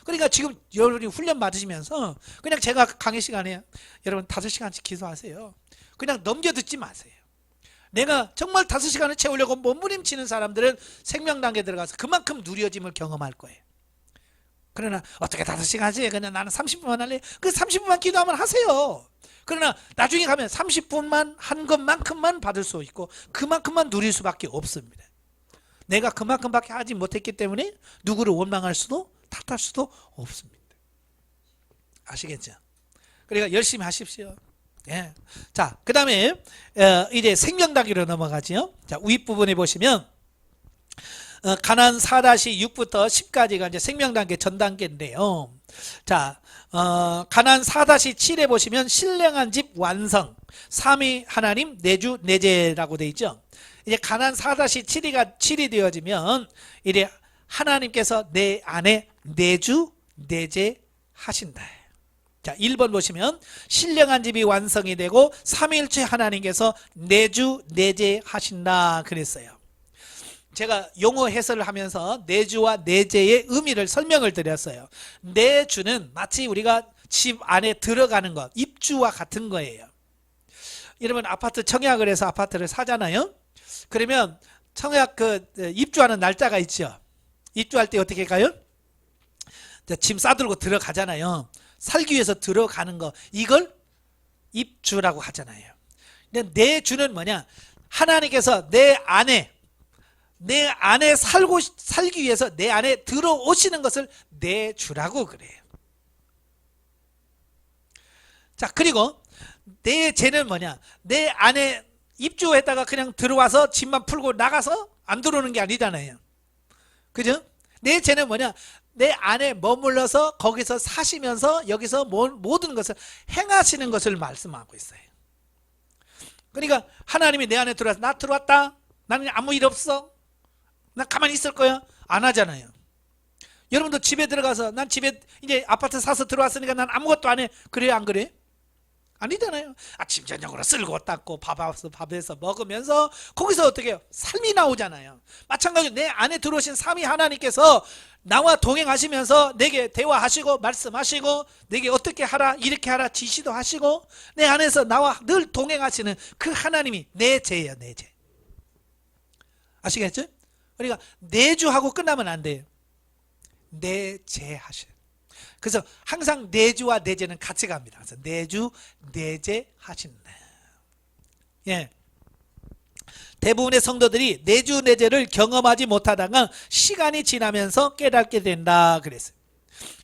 A: 그러니까 지금 여러분이 훈련 받으시면서 그냥 제가 강의 시간에 여러분 5시간씩 기도하세요. 그냥 넘겨듣지 마세요. 내가 정말 5시간을 채우려고 몸부림치는 사람들은 생명단계에 들어가서 그만큼 누려짐을 경험할 거예요. 그러나 어떻게 5시간 하지? 그냥 나는 30분만 할래? 그 30분만 기도하면 하세요. 그러나 나중에 가면 30분만 한 것만큼만 받을 수 있고 그만큼만 누릴 수밖에 없습니다. 내가 그만큼밖에 하지 못했기 때문에 누구를 원망할 수도 탓할 수도 없습니다. 아시겠죠? 그러니까 열심히 하십시오. 예. 자, 그 다음에 이제 생명단계로 넘어가지요. 자, 윗부분에 보시면 가난 4-6부터 10까지가 이제 생명단계 전단계인데요. 자, 가난 4-7에 보시면 신령한 집 완성, 삼위 하나님 내주 내재라고 되어 있죠. 이제 가난 4-7이 되어지면 이제 하나님께서 내 안에 내주 내재하신다. 자, 1번 보시면 신령한 집이 완성이 되고 삼위일체 하나님께서 내주 내재하신다 그랬어요. 제가 용어 해설을 하면서 내주와 내재의 의미를 설명을 드렸어요. 내주는 마치 우리가 집 안에 들어가는 것, 입주와 같은 거예요. 여러분 아파트 청약을 해서 아파트를 사잖아요. 그러면 청약 입주하는 날짜가 있죠. 입주할 때 어떻게 가요? 짐 싸들고 들어가잖아요. 살기 위해서 들어가는 거, 이걸 입주라고 하잖아요. 근데 내주는 뭐냐? 하나님께서 내 안에 살기 위해서 내 안에 들어오시는 것을 내주라고 그래요. 자, 그리고 내재는 뭐냐? 내 안에 입주했다가 그냥 들어와서 집만 풀고 나가서 안 들어오는 게 아니잖아요. 그죠? 내재는 뭐냐? 내 안에 머물러서 거기서 사시면서 여기서 모든 것을 행하시는 것을 말씀하고 있어요. 그러니까 하나님이 내 안에 들어와서 나 들어왔다. 나는 아무 일 없어. 나 가만히 있을 거야. 안 하잖아요. 여러분도 집에 들어가서 난 집에 이제 아파트 사서 들어왔으니까 난 아무것도 안 해. 그래요, 안 그래? 아니잖아요. 아침 저녁으로 쓸고 닦고 밥에서 먹으면서 거기서 어떻게 해요? 삶이 나오잖아요. 마찬가지로 내 안에 들어오신 삼위 하나님께서 나와 동행하시면서 내게 대화하시고 말씀하시고 내게 어떻게 하라 이렇게 하라 지시도 하시고 내 안에서 나와 늘 동행하시는 그 하나님이 내재예요. 내재. 아시겠죠? 그러니까 내주하고 끝나면 안 돼요. 내재하셔요. 그래서 항상 내주와 내재는 같이 갑니다. 그래서 내주, 내재하신다. 예. 대부분의 성도들이 내주, 내재를 경험하지 못하다가 시간이 지나면서 깨닫게 된다 그랬어요.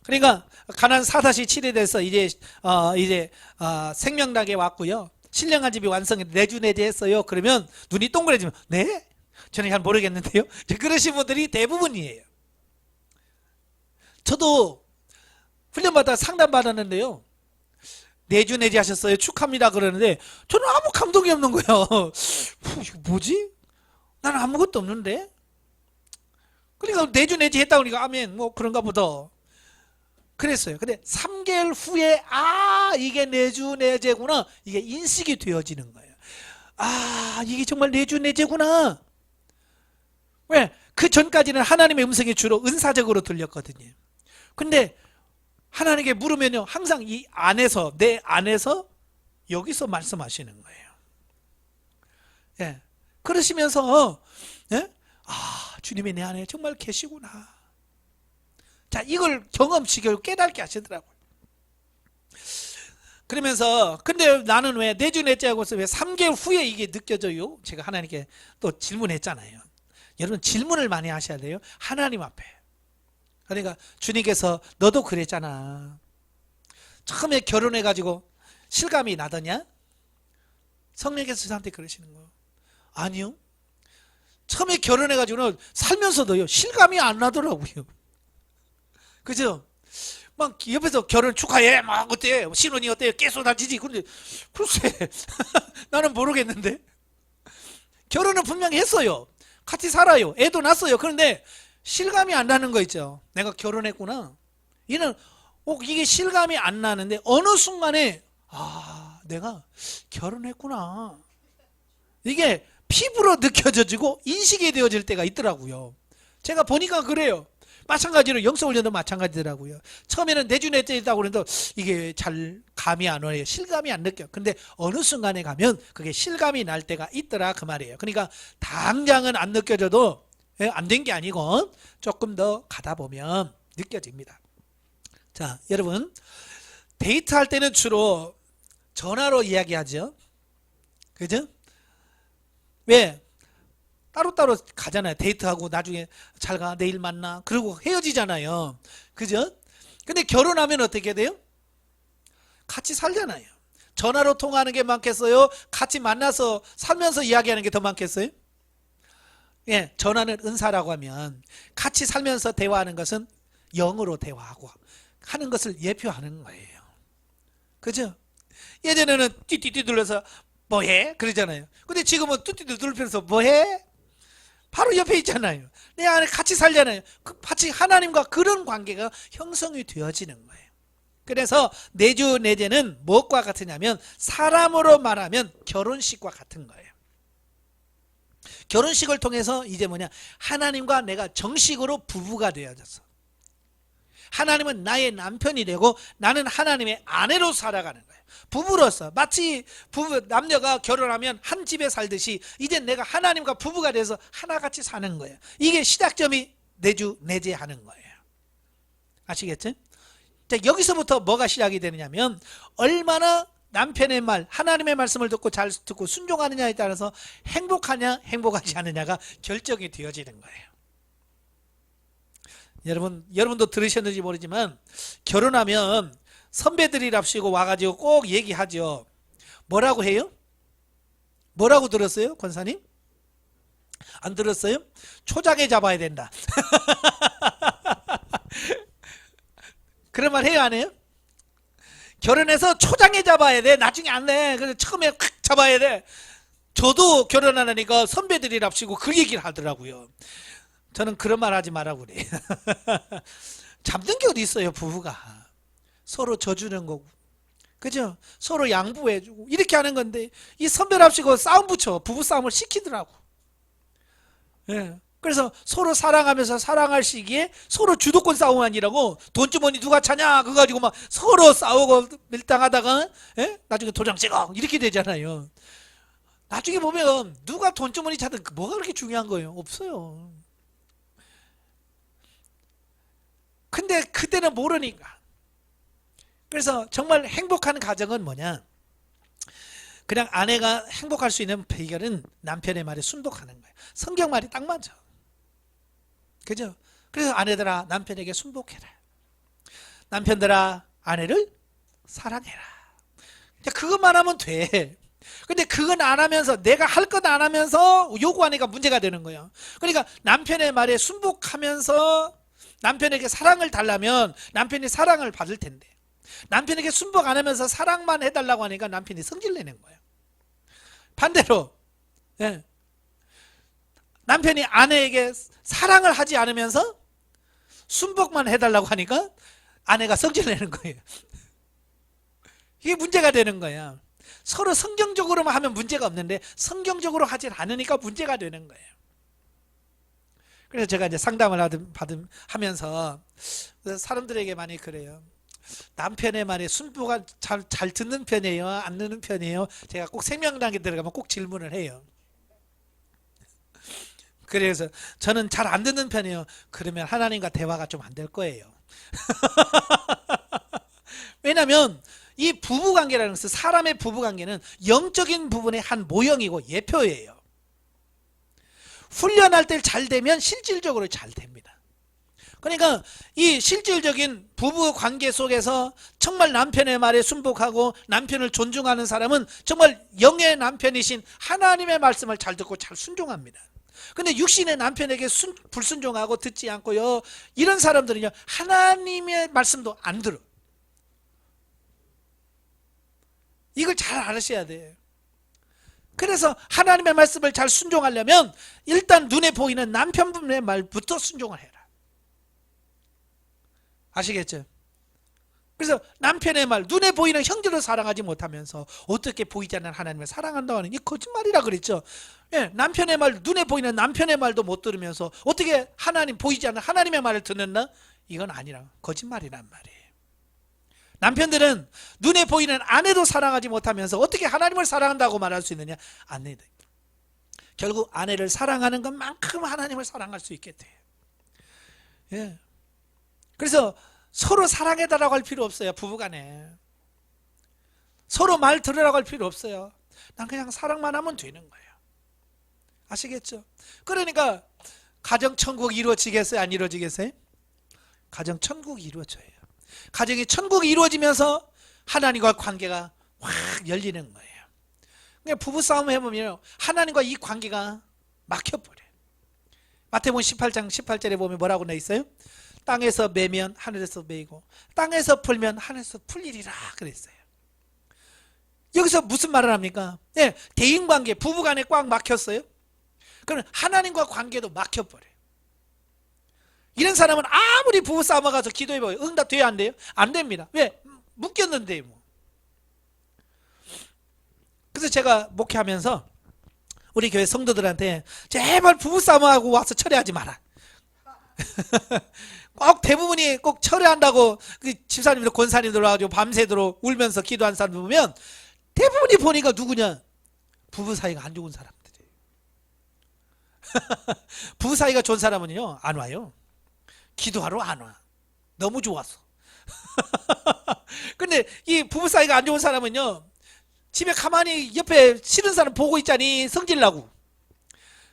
A: 그러니까 가난 4-7에 대해서 이제 생명단계 왔고요. 신령한 집이 완성해 내주, 내재했어요. 그러면 눈이 동그래지면 네? 저는 잘 모르겠는데요. 그러신 분들이 대부분이에요. 저도 훈련받아 상담받았는데요. 내주 내재하셨어요. 축하합니다. 그러는데 저는 아무 감동이 없는 거예요. 이거 뭐지? 나는 아무것도 없는데? 그러니까 내주 내재했다고 그러니까 아멘 뭐 그런가 보다. 그랬어요. 근데 3개월 후에 이게 내주 내재구나. 이게 인식이 되어지는 거예요. 이게 정말 내주 내재구나. 왜? 그 전까지는 하나님의 음성이 주로 은사적으로 들렸거든요. 근데 하나님께 물으면요 항상 이 안에서 내 안에서 여기서 말씀하시는 거예요. 예. 그러시면서 예? 주님이 내 안에 정말 계시구나. 자, 이걸 경험치고 깨닫게 하시더라고요. 그러면서 근데 나는 왜 내주 내재하고서 왜 3개월 후에 이게 느껴져요? 제가 하나님께 또 질문했잖아요. 여러분 질문을 많이 하셔야 돼요. 하나님 앞에. 그러니까 주님께서 너도 그랬잖아. 처음에 결혼해가지고 실감이 나더냐? 성령께서 저한테 그러시는 거예요. 아니요. 처음에 결혼해가지고는 살면서도요 실감이 안 나더라고요. 그죠? 막 옆에서 결혼 축하해 막 어때 신혼이 어때 깨쏟아지지. 근데 글쎄 나는 모르겠는데 결혼은 분명히 했어요. 같이 살아요. 애도 낳았어요. 그런데 실감이 안 나는 거 있죠. 내가 결혼했구나. 이는 이게 실감이 안 나는데 어느 순간에 내가 결혼했구나. 이게 피부로 느껴져지고 인식이 되어질 때가 있더라고요. 제가 보니까 그래요. 마찬가지로 영성훈련도 마찬가지더라고요. 처음에는 내주 내재 있다고 그러는데 이게 잘 감이 안 와요. 실감이 안 느껴. 근데 어느 순간에 가면 그게 실감이 날 때가 있더라 그 말이에요. 그러니까 당장은 안 느껴져도 안 된 게 아니고 조금 더 가다 보면 느껴집니다. 자, 여러분 데이트할 때는 주로 전화로 이야기하죠. 그죠? 왜? 따로따로 가잖아요. 데이트하고 나중에 잘 가, 내일 만나. 그러고 헤어지잖아요. 그죠? 근데 결혼하면 어떻게 돼요? 같이 살잖아요. 전화로 통화하는 게 많겠어요? 같이 만나서 살면서 이야기하는 게 더 많겠어요? 예, 전화는 은사라고 하면 같이 살면서 대화하는 것은 영어로 대화하고 하는 것을 예표하는 거예요. 그죠? 예전에는 띠띠띠 눌러서 뭐해? 그러잖아요. 근데 지금은 띠띠띠 눌러서 뭐해? 바로 옆에 있잖아요. 내 안에 같이 살잖아요. 같이 하나님과 그런 관계가 형성이 되어지는 거예요. 그래서 내주 내제는 무엇과 같으냐면 사람으로 말하면 결혼식과 같은 거예요. 결혼식을 통해서 이제 뭐냐, 하나님과 내가 정식으로 부부가 되어져서 하나님은 나의 남편이 되고 나는 하나님의 아내로 살아가는 거예요. 부부로서 마치 부부 남녀가 결혼하면 한 집에 살듯이 이제 내가 하나님과 부부가 돼서 하나같이 사는 거예요. 이게 시작점이 내주 내제하는 거예요. 아시겠죠? 자, 여기서부터 뭐가 시작이 되느냐면 얼마나 남편의 말, 하나님의 말씀을 듣고 잘 듣고 순종하느냐에 따라서 행복하냐 행복하지 않느냐가 결정이 되어지는 거예요. 여러분도 들으셨는지 모르지만 결혼하면 선배들이랍시고 와가지고 꼭 얘기하죠. 뭐라고 해요? 뭐라고 들었어요? 권사님? 안 들었어요? 초장에 잡아야 된다. 그런 말 해요, 안 해요? 결혼해서 초장에 잡아야 돼. 나중에 안 돼. 그래서 처음에 콱 잡아야 돼. 저도 결혼하니까 선배들이랍시고 그 얘기를 하더라고요. 저는 그런 말 하지 말라고 그래. 잡는 게 어디 있어요, 부부가. 서로 져주는 거고. 그죠? 서로 양보해주고 이렇게 하는 건데 이 선배랍시고 싸움 붙여 부부 싸움을 시키더라고. 예. 그래서 서로 사랑하면서 사랑할 시기에 서로 주도권 싸움 아니라고 돈주머니 누가 차냐 그거 가지고 막 서로 싸우고 밀당하다가 예? 나중에 도장 찍어 이렇게 되잖아요. 나중에 보면 누가 돈주머니 차든 뭐가 그렇게 중요한 거예요? 없어요. 근데 그때는 모르니까. 그래서 정말 행복한 가정은 뭐냐? 그냥 아내가 행복할 수 있는 비결은 남편의 말에 순복하는 거예요. 성경 말이 딱 맞아. 그죠? 그래서 아내들아 남편에게 순복해라. 남편들아 아내를 사랑해라. 그것만 하면 돼. 근데 그건 안 하면서 내가 할 것 안 하면서 요구하니까 문제가 되는 거예요. 그러니까 남편의 말에 순복하면서 남편에게 사랑을 달라면 남편이 사랑을 받을 텐데 남편에게 순복 안 하면서 사랑만 해달라고 하니까 남편이 성질내는 거예요. 반대로 예. 남편이 아내에게 사랑을 하지 않으면서 순복만 해달라고 하니까 아내가 성질내는 거예요. 이게 문제가 되는 거야. 서로 성경적으로만 하면 문제가 없는데 성경적으로 하지 않으니까 문제가 되는 거예요. 그래서 제가 이제 상담을 하면서 사람들에게 많이 그래요. 남편의 말에 순복을 잘 듣는 편이에요? 안 듣는 편이에요? 제가 꼭 생명당에 들어가면 꼭 질문을 해요. 그래서 저는 잘 안 듣는 편이에요. 그러면 하나님과 대화가 좀 안 될 거예요. 왜냐하면 이 부부관계라는 것은 사람의 부부관계는 영적인 부분의 한 모형이고 예표예요. 훈련할 때 잘 되면 실질적으로 잘 됩니다. 그러니까 이 실질적인 부부관계 속에서 정말 남편의 말에 순복하고 남편을 존중하는 사람은 정말 영의 남편이신 하나님의 말씀을 잘 듣고 잘 순종합니다. 근데 육신의 남편에게 불순종하고 듣지 않고요 이런 사람들은요 하나님의 말씀도 안 들어. 이걸 잘 알으셔야 돼요. 그래서 하나님의 말씀을 잘 순종하려면 일단 눈에 보이는 남편분의 말부터 순종을 해라. 아시겠죠? 그래서 남편의 말, 눈에 보이는 형제를 사랑하지 못하면서 어떻게 보이지 않는 하나님을 사랑한다고 하는 이 거짓말이라 그랬죠. 예, 남편의 말, 눈에 보이는 남편의 말도 못 들으면서 어떻게 보이지 않는 하나님의 말을 듣는다? 이건 아니라 거짓말이란 말이에요. 남편들은 눈에 보이는 아내도 사랑하지 못하면서 어떻게 하나님을 사랑한다고 말할 수 있느냐? 안 돼. 결국 아내를 사랑하는 것만큼 하나님을 사랑할 수 있게 돼요. 예. 그래서 서로 사랑해달라고 할 필요 없어요. 부부간에 서로 말 들으라고 할 필요 없어요. 난 그냥 사랑만 하면 되는 거예요. 아시겠죠? 그러니까 가정천국 이루어지겠어요? 안 이루어지겠어요? 가정천국이 이루어져요. 가정이 천국이 이루어지면서 하나님과 관계가 확 열리는 거예요. 그냥 부부싸움 해보면 하나님과 이 관계가 막혀버려요. 마태복음 18장 18절에 보면 뭐라고 돼 있어요? 땅에서 매면 하늘에서 매이고 땅에서 풀면 하늘에서 풀리리라 그랬어요. 여기서 무슨 말을 합니까? 네, 대인관계, 부부간에 꽉 막혔어요. 그러면 하나님과 관계도 막혀버려요. 이런 사람은 아무리 부부싸움 가서 기도해봐요. 응답돼야 안 돼요? 안 됩니다. 왜? 묶였는데 뭐. 그래서 제가 목회하면서 우리 교회 성도들한테 제발 부부싸움하고 와서 철회하지 마라. 꼭 대부분이 꼭 철회한다고 그 집사님들 권사님들 와가지고 밤새도록 울면서 기도한 사람 보면 대부분이 보니까 누구냐? 부부 사이가 안 좋은 사람들이에요. 부부 사이가 좋은 사람은요 안 와요. 기도하러 안 와. 너무 좋아서. 근데 이 부부 사이가 안 좋은 사람은요 집에 가만히 옆에 싫은 사람 보고 있자니 성질나고.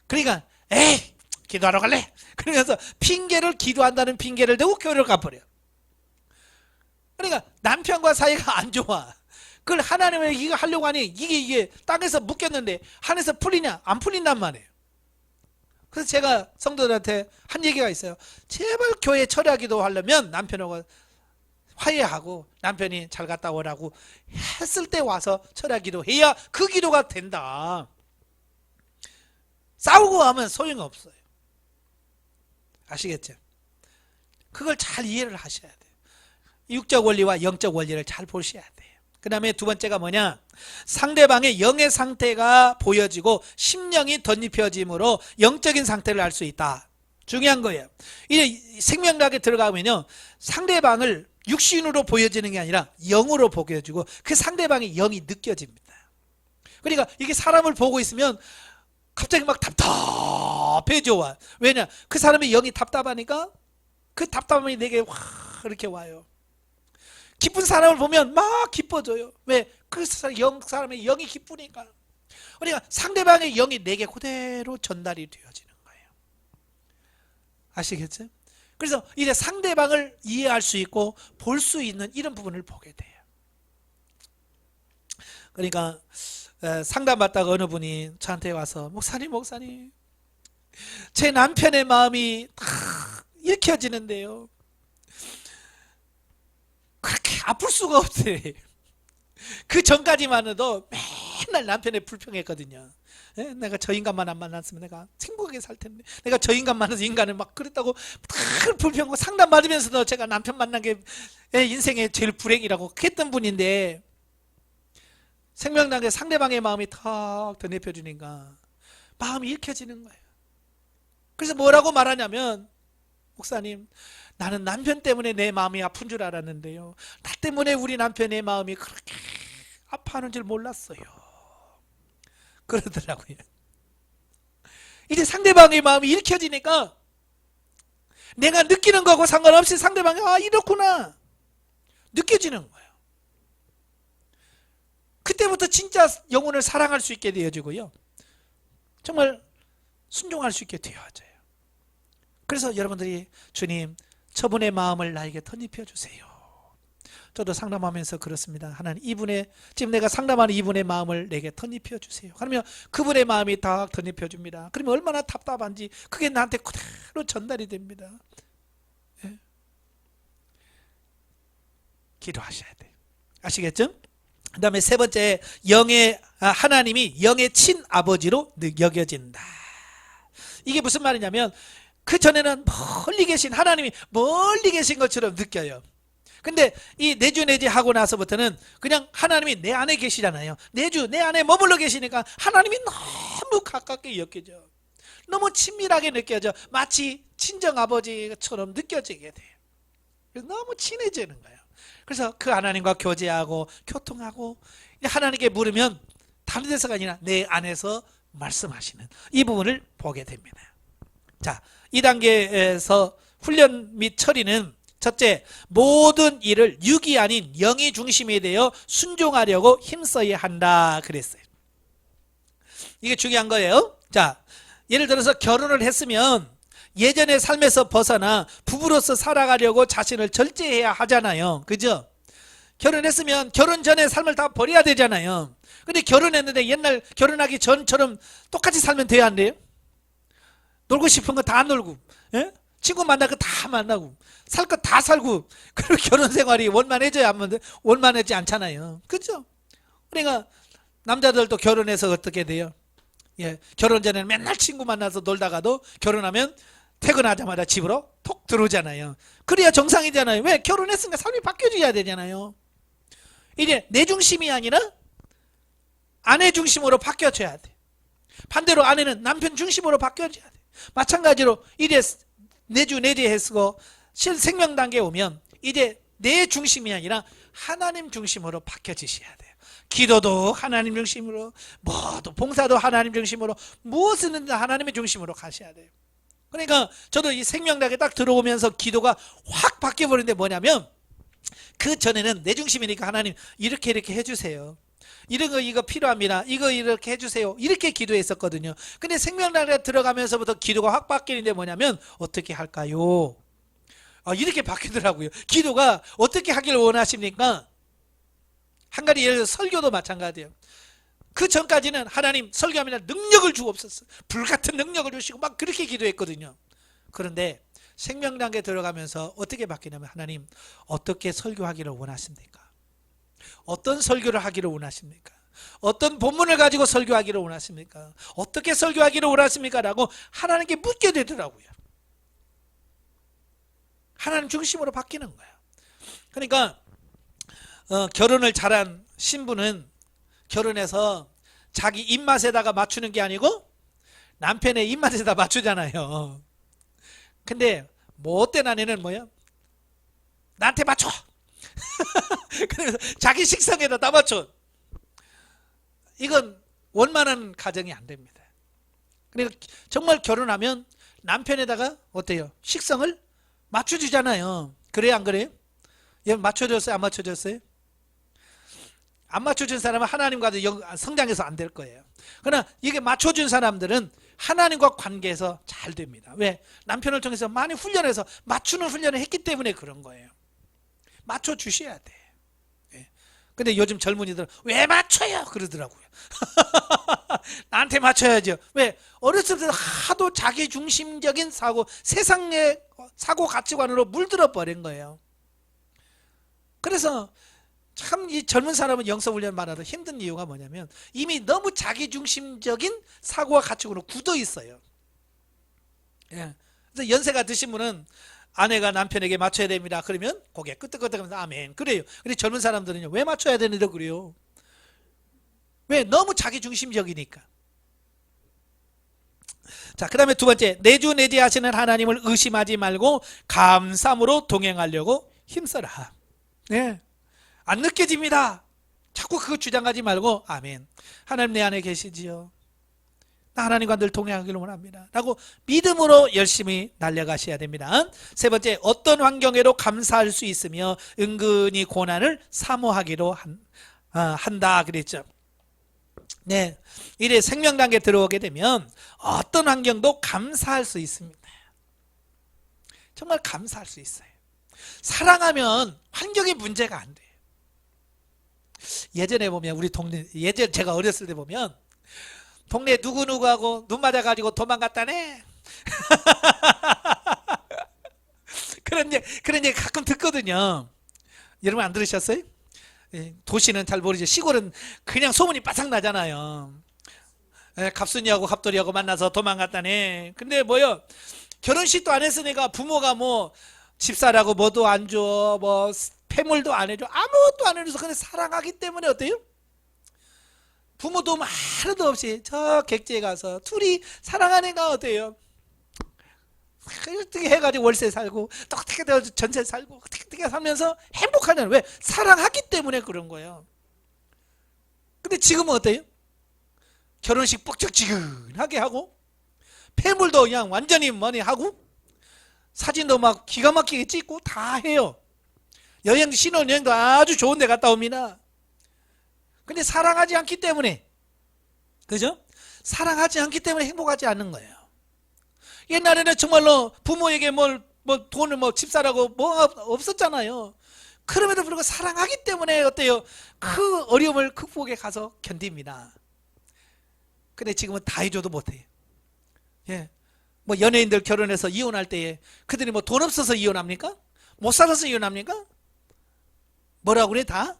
A: 그러니까 에이 기도하러 갈래? 그러면서 핑계를 기도한다는 핑계를 대고 교회를 가버려요. 그러니까 남편과 사이가 안 좋아. 그걸 하나님을 이거 하려고 하니 이게 땅에서 묶였는데 하늘에서 풀리냐? 안 풀린단 말이에요. 그래서 제가 성도들한테 한 얘기가 있어요. 제발 교회 철회하기도 하려면 남편하고 화해하고 남편이 잘 갔다 오라고 했을 때 와서 철회하기도 해야 그 기도가 된다. 싸우고 하면 소용없어요. 아시겠죠? 그걸 잘 이해를 하셔야 돼요. 육적 원리와 영적 원리를 잘 보셔야 돼요. 그 다음에 두 번째가 뭐냐? 상대방의 영의 상태가 보여지고 심령이 덧입혀짐으로 영적인 상태를 알 수 있다. 중요한 거예요. 이제 생명학에 들어가면요 상대방을 육신으로 보여지는 게 아니라 영으로 보여지고 그 상대방의 영이 느껴집니다. 그러니까 이게 사람을 보고 있으면 갑자기 막 답답해져 와. 왜냐? 그 사람의 영이 답답하니까 그 답답함이 내게 확 이렇게 와요. 기쁜 사람을 보면 막 기뻐져요. 왜? 그 사람의 영이 기쁘니까. 그러니까 상대방의 영이 내게 그대로 전달이 되어지는 거예요. 아시겠죠? 그래서 이제 상대방을 이해할 수 있고 볼 수 있는 이런 부분을 보게 돼요. 그러니까 상담받다가 어느 분이 저한테 와서 목사님 제 남편의 마음이 다 읽혀지는데요 그렇게 아플 수가 없대. 그 전까지만 해도 맨날 남편에 불평했거든요. 내가 저 인간만 안 만났으면 내가 행복하게 살 텐데, 내가 저 인간 만나서 인간을 막 그랬다고 다 불평하고 상담 받으면서도 제가 남편 만난 게 인생의 제일 불행이라고 했던 분인데 생명당에 상대방의 마음이 탁 드내펴주니까 마음이 읽혀지는 거예요. 그래서 뭐라고 말하냐면 목사님 나는 남편 때문에 내 마음이 아픈 줄 알았는데요 나 때문에 우리 남편의 마음이 그렇게 아파하는 줄 몰랐어요 그러더라고요. 이제 상대방의 마음이 읽혀지니까 내가 느끼는 거하고 상관없이 상대방이 이렇구나 느껴지는 거예요. 그때부터 진짜 영혼을 사랑할 수 있게 되어지고요 정말 순종할 수 있게 되어져요. 그래서 여러분들이 주님 저분의 마음을 나에게 덧입혀 주세요. 저도 상담하면서 그렇습니다. 하나님 지금 내가 상담하는 이분의 마음을 내게 덧입혀 주세요. 그러면 그분의 마음이 딱 덧입혀 줍니다. 그러면 얼마나 답답한지 그게 나한테 그대로 전달이 됩니다. 예? 기도하셔야 돼요. 아시겠죠? 그 다음에 세 번째 하나님이 영의 친아버지로 여겨진다. 이게 무슨 말이냐면 그 전에는 멀리 계신 하나님이 멀리 계신 것처럼 느껴요. 근데 이 내주 하고 나서부터는 그냥 하나님이 내 안에 계시잖아요. 내 안에 머물러 계시니까 하나님이 너무 가깝게 여겨져. 너무 친밀하게 느껴져. 마치 친정아버지처럼 느껴지게 돼요. 그래서 너무 친해지는 거예요. 그래서 그 하나님과 교제하고 교통하고 하나님께 물으면 다른 데서가 아니라 내 안에서 말씀하시는 이 부분을 보게 됩니다. 자, 이 단계에서 훈련 및 처리는 첫째, 모든 일을 육이 아닌 영이 중심이 되어 순종하려고 힘써야 한다 그랬어요. 이게 중요한 거예요. 자, 예를 들어서 결혼을 했으면 예전의 삶에서 벗어나 부부로서 살아가려고 자신을 절제해야 하잖아요. 그죠? 결혼했으면 결혼 전의 삶을 다 버려야 되잖아요. 근데 결혼했는데 옛날 결혼하기 전처럼 똑같이 살면 돼야 안 돼요? 놀고 싶은 거 다 놀고, 예? 친구 만날 거 다 만나고, 살 거 다 살고, 그리고 결혼 생활이 원만해져야 하면 원만하지 않잖아요. 그죠? 그러니까 남자들도 결혼해서 어떻게 돼요? 예, 결혼 전에는 맨날 친구 만나서 놀다가도 결혼하면 퇴근하자마자 집으로 톡 들어오잖아요. 그래야 정상이잖아요. 왜? 결혼했으니까 삶이 바뀌어줘야 되잖아요. 이제 내 중심이 아니라 아내 중심으로 바뀌어줘야 돼. 반대로 아내는 남편 중심으로 바뀌어줘야 돼. 마찬가지로 이제 내주 내재했고 생명 단계에 오면 이제 내 중심이 아니라 하나님 중심으로 바뀌어지셔야 돼요. 기도도 하나님 중심으로, 뭐도 봉사도 하나님 중심으로, 무엇은 하나님의 중심으로 가셔야 돼요. 그러니까 저도 이 생명단에 딱 들어오면서 기도가 확 바뀌어버리는데 뭐냐면, 그 전에는 내 중심이니까 하나님 이렇게 해주세요. 이런 거 이거 필요합니다. 이거 이렇게 해주세요. 이렇게 기도했었거든요. 근데 생명단에 들어가면서부터 기도가 확 바뀌는데 뭐냐면 어떻게 할까요? 이렇게 바뀌더라고요. 기도가 어떻게 하기를 원하십니까? 한 가지 예를 들어서 설교도 마찬가지예요. 그 전까지는 하나님 설교하면 능력을 주옵소서, 불같은 능력을 주시고 막 그렇게 기도했거든요. 그런데 생명 단계에 들어가면서 어떻게 바뀌냐면, 하나님 어떻게 설교하기를 원하십니까? 어떤 설교를 하기를 원하십니까? 어떤 본문을 가지고 설교하기를 원하십니까? 어떻게 설교하기를 원하십니까? 라고 하나님께 묻게 되더라고요. 하나님 중심으로 바뀌는 거예요. 그러니까 결혼을 잘한 신부는 결혼해서 자기 입맛에다가 맞추는 게 아니고 남편의 입맛에다 맞추잖아요. 근데 못된 아내는 뭐야? 나한테 맞춰. 그래서 자기 식성에다 다 맞춰. 이건 원만한 가정이 안 됩니다. 그러니까 정말 결혼하면 남편에다가 어때요? 식성을 맞춰주잖아요. 그래요, 안 그래요? 여러분 맞춰줬어요? 안 맞춰줬어요? 안 맞춰준 사람은 하나님과도 성장해서 안 될 거예요. 그러나 이게 맞춰준 사람들은 하나님과 관계에서 잘 됩니다. 왜? 남편을 통해서 많이 훈련해서 맞추는 훈련을 했기 때문에 그런 거예요. 맞춰주셔야 돼. 예. 근데 요즘 젊은이들은 왜 맞춰요? 그러더라고요. 나한테 맞춰야죠. 왜? 어렸을 때 하도 자기중심적인 사고, 세상의 사고 가치관으로 물들어 버린 거예요. 그래서 참 이 젊은 사람은 영성훈련 말하러 힘든 이유가 뭐냐면, 이미 너무 자기중심적인 사고와 가치관으로 굳어 있어요. 예. 그래서 연세가 드신 분은 아내가 남편에게 맞춰야 됩니다. 그러면 고개 끄덕끄덕하면서 아멘. 그래요. 근데 젊은 사람들은요, 왜 맞춰야 되는데 그래요? 왜? 너무 자기중심적이니까. 자, 그 다음에 두 번째, 내주 내재하시는 하나님을 의심하지 말고 감사함으로 동행하려고 힘써라. 네. 안 느껴집니다. 자꾸 그거 주장하지 말고 아멘. 하나님 내 안에 계시지요. 나 하나님과 늘 동행하기를 원합니다. 라고 믿음으로 열심히 달려가셔야 됩니다. 세 번째, 어떤 환경에도 감사할 수 있으며 은근히 고난을 사모하기로 한다 그랬죠. 네, 이래 생명 단계에 들어오게 되면 어떤 환경도 감사할 수 있습니다. 정말 감사할 수 있어요. 사랑하면 환경이 문제가 안 돼요. 예전에 보면 우리 동네, 예전 제가 어렸을 때 보면 동네 누구누구하고 눈 맞아가지고 도망갔다네. 그런 얘기 가끔 듣거든요. 여러분 안 들으셨어요? 도시는 잘 모르죠. 시골은 그냥 소문이 바싹 나잖아요. 갑순이하고 갑돌이하고 만나서 도망갔다네. 근데 뭐요? 결혼식도 안 했으니까 부모가 뭐 집사라고 뭐도 안 줘, 뭐 폐물도 안 해줘, 아무것도 안 해줘서 그냥 사랑하기 때문에 어때요? 부모도 하나도 없이 저 객지에 가서 둘이 사랑하니까 어때요? 어떻게 해가지고 월세 살고 또 어떻게 전세 살고 어떻게 살면서 행복하냐는, 왜? 사랑하기 때문에 그런 거예요. 근데 지금은 어때요? 결혼식 뻑적지근하게 하고 폐물도 그냥 완전히 하고 사진도 막 기가 막히게 찍고 다 해요. 여행, 신혼여행도 아주 좋은 데 갔다 옵니다. 근데 사랑하지 않기 때문에, 그죠? 사랑하지 않기 때문에 행복하지 않는 거예요. 옛날에는 정말로 부모에게 돈을 집 사라고 없었잖아요. 그럼에도 불구하고 사랑하기 때문에 어때요? 그 어려움을 극복해 가서 견딥니다. 근데 지금은 다 해줘도 못해요. 예. 연예인들 결혼해서 이혼할 때에 그들이 돈 없어서 이혼합니까? 못 살아서 이혼합니까? 뭐라고 그래 다?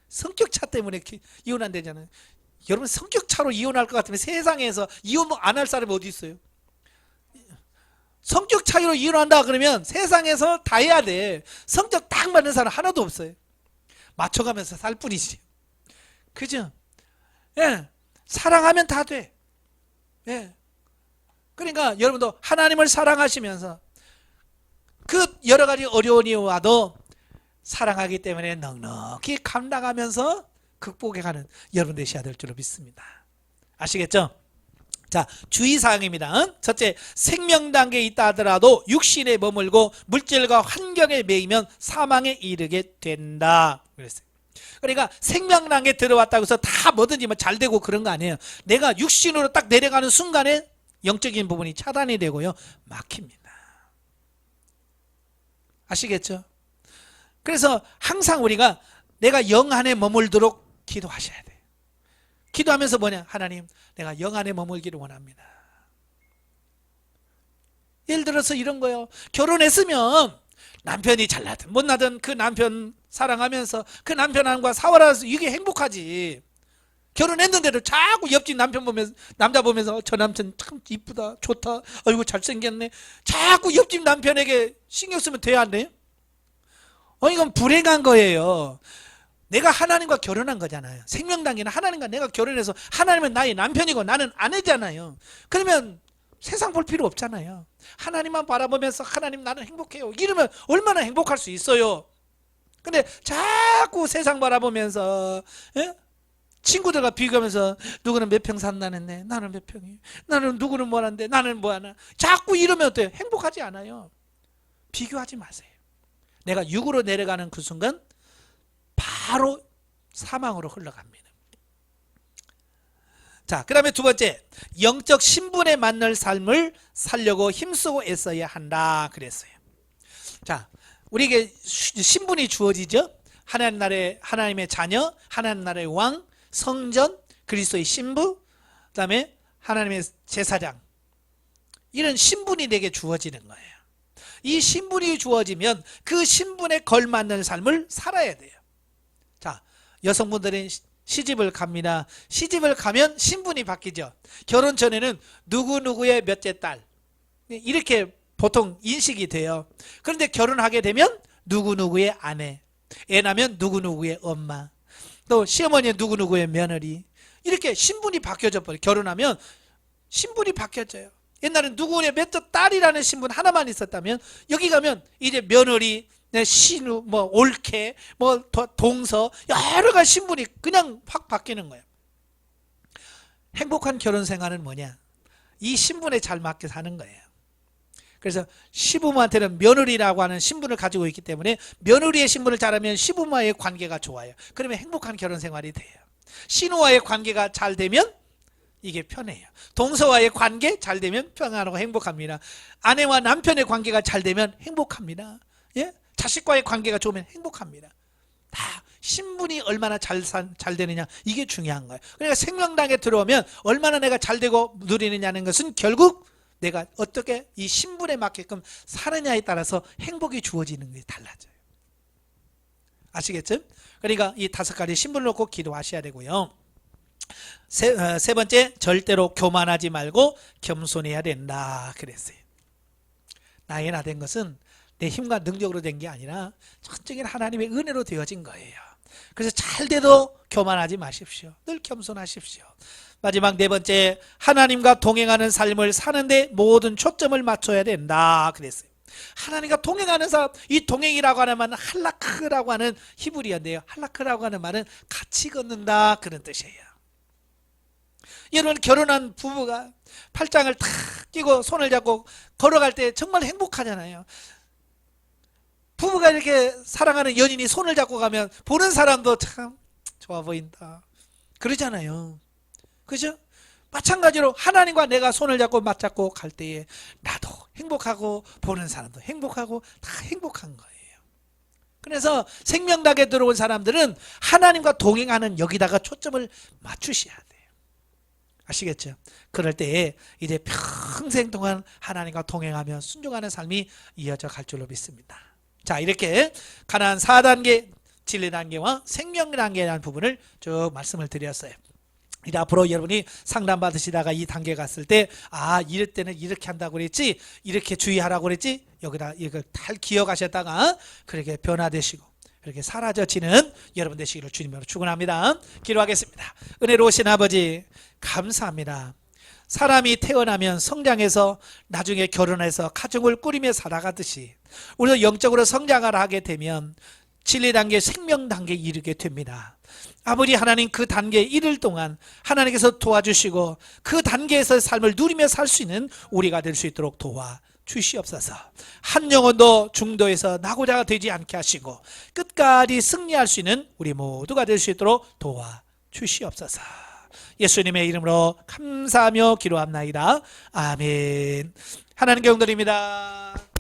A: 성격 차 때문에 이혼한다잖아요. 여러분 성격 차로 이혼할 것 같으면 세상에서 이혼 안 할 사람이 어디 있어요? 성격 차이로 이혼한다 그러면 세상에서 다 해야 돼. 성격 딱 맞는 사람 하나도 없어요. 맞춰가면서 살 뿐이지. 그죠? 예. 사랑하면 다 돼. 예. 그러니까 여러분도 하나님을 사랑하시면서 그 여러 가지 어려움이 와도 사랑하기 때문에 넉넉히 감당하면서 극복해가는 여러분 되셔야 될 줄로 믿습니다. 아시겠죠? 자, 주의사항입니다. 첫째, 생명단계에 있다 하더라도 육신에 머물고 물질과 환경에 매이면 사망에 이르게 된다. 그랬어요. 그러니까 생명단계에 들어왔다고 해서 다 뭐든지 잘 되고 그런 거 아니에요. 내가 육신으로 딱 내려가는 순간에 영적인 부분이 차단이 되고요, 막힙니다. 아시겠죠? 그래서 항상 우리가 내가 영 안에 머물도록 기도하셔야 돼요. 기도하면서 하나님, 내가 영 안에 머물기를 원합니다. 예를 들어서 이런 거요. 결혼했으면 남편이 잘나든 못나든 그 남편 사랑하면서 그 남편과 사활하면서 이게 행복하지. 결혼했는데도 자꾸 옆집 남자 보면서 저 남편 참 이쁘다, 좋다, 아이고 잘생겼네. 자꾸 옆집 남편에게 신경 쓰면 돼야 안 돼요? 이건 불행한 거예요. 내가 하나님과 결혼한 거잖아요. 생명단계는 하나님과 내가 결혼해서 하나님은 나의 남편이고 나는 아내잖아요. 그러면 세상 볼 필요 없잖아요. 하나님만 바라보면서 하나님 나는 행복해요. 이러면 얼마나 행복할 수 있어요. 근데 자꾸 세상 바라보면서 친구들과 비교하면서 누구는 몇 평 산다는데 나는 몇 평이에요. 나는 누구는 뭐하는데 나는 뭐하나. 자꾸 이러면 어때요? 행복하지 않아요. 비교하지 마세요. 내가 육으로 내려가는 그 순간 바로 사망으로 흘러갑니다. 자, 그 다음에 두 번째, 영적 신분에 맞는 삶을 살려고 힘쓰고 애써야 한다 그랬어요. 자, 우리에게 신분이 주어지죠. 하나님의 자녀, 하나님 나라의 왕, 성전, 그리스도의 신부, 그 다음에 하나님의 제사장, 이런 신분이 내게 주어지는 거예요. 이 신분이 주어지면 그 신분에 걸맞는 삶을 살아야 돼요. 자, 여성분들은 시집을 갑니다. 시집을 가면 신분이 바뀌죠. 결혼 전에는 누구누구의 몇째 딸 이렇게 보통 인식이 돼요. 그런데 결혼하게 되면 누구누구의 아내, 애 낳으면 누구누구의 엄마, 또 시어머니의 누구누구의 며느리, 이렇게 신분이 바뀌어져 버려요. 결혼하면 신분이 바뀌어져요. 옛날엔 누구의 몇째 딸이라는 신분 하나만 있었다면 여기 가면 이제 며느리, 신우, 올케, 동서, 여러 가지 신분이 그냥 확 바뀌는 거예요. 행복한 결혼 생활은 뭐냐? 이 신분에 잘 맞게 사는 거예요. 그래서 시부모한테는 며느리라고 하는 신분을 가지고 있기 때문에 며느리의 신분을 잘하면 시부모와의 관계가 좋아요. 그러면 행복한 결혼 생활이 돼요. 신우와의 관계가 잘 되면 이게 편해요. 동서와의 관계 잘 되면 평안하고 행복합니다. 아내와 남편의 관계가 잘 되면 행복합니다. 예? 자식과의 관계가 좋으면 행복합니다. 다 신분이 얼마나 잘 되느냐, 이게 중요한 거예요. 그러니까 생명당에 들어오면 얼마나 내가 잘 되고 누리느냐는 것은 결국 내가 어떻게 이 신분에 맞게끔 사느냐에 따라서 행복이 주어지는 게 달라져요. 아시겠죠? 그러니까 이 5가지 신분을 놓고 기도하셔야 되고요. 세 번째, 절대로 교만하지 말고 겸손해야 된다 그랬어요. 나의 나 된 것은 내 힘과 능력으로 된 게 아니라 전적인 하나님의 은혜로 되어진 거예요. 그래서 잘 돼도 교만하지 마십시오. 늘 겸손하십시오. 마지막 네 번째, 하나님과 동행하는 삶을 사는데 모든 초점을 맞춰야 된다 그랬어요. 하나님과 동행하는 사람, 이 동행이라고 하는 말은 할라크라고 하는 히브리어인데요, 할라크라고 하는 말은 같이 걷는다 그런 뜻이에요. 여러분, 결혼한 부부가 팔짱을 탁 끼고 손을 잡고 걸어갈 때 정말 행복하잖아요. 부부가 이렇게 사랑하는 연인이 손을 잡고 가면 보는 사람도 참 좋아 보인다 그러잖아요. 그죠? 마찬가지로 하나님과 내가 손을 잡고 맞잡고 갈 때에 나도 행복하고 보는 사람도 행복하고 다 행복한 거예요. 그래서 생명당에 들어온 사람들은 하나님과 동행하는 여기다가 초점을 맞추셔야 돼요. 아시겠죠? 그럴 때에 이제 평생 동안 하나님과 동행하며 순종하는 삶이 이어져 갈 줄로 믿습니다. 자, 이렇게 가나안 4단계, 진리 단계와 생명 단계에 대한 부분을 쭉 말씀을 드렸어요. 이제 앞으로 여러분이 상담 받으시다가 이 단계 갔을 때, 이럴 때는 이렇게 한다고 그랬지, 이렇게 주의하라고 그랬지, 여기다 이걸 잘 기억하셨다가 그렇게 변화되시고 그렇게 사라져지는 여러분 되시기를 주님으로 축원합니다. 기도하겠습니다. 은혜로우신 아버지, 감사합니다. 사람이 태어나면 성장해서 나중에 결혼해서 가정을 꾸리며 살아가듯이 우리도 영적으로 성장을 하게 되면 진리 단계, 생명 단계에 이르게 됩니다. 아버지 하나님, 그 단계에 이를 동안 하나님께서 도와주시고 그 단계에서 삶을 누리며 살 수 있는 우리가 될 수 있도록 도와주시옵소서. 한 영혼도 중도에서 낙오자가 되지 않게 하시고 끝까지 승리할 수 있는 우리 모두가 될 수 있도록 도와주시옵소서. 예수님의 이름으로 감사하며 기도합나이다. 아멘. 하나님께 영광드립니다.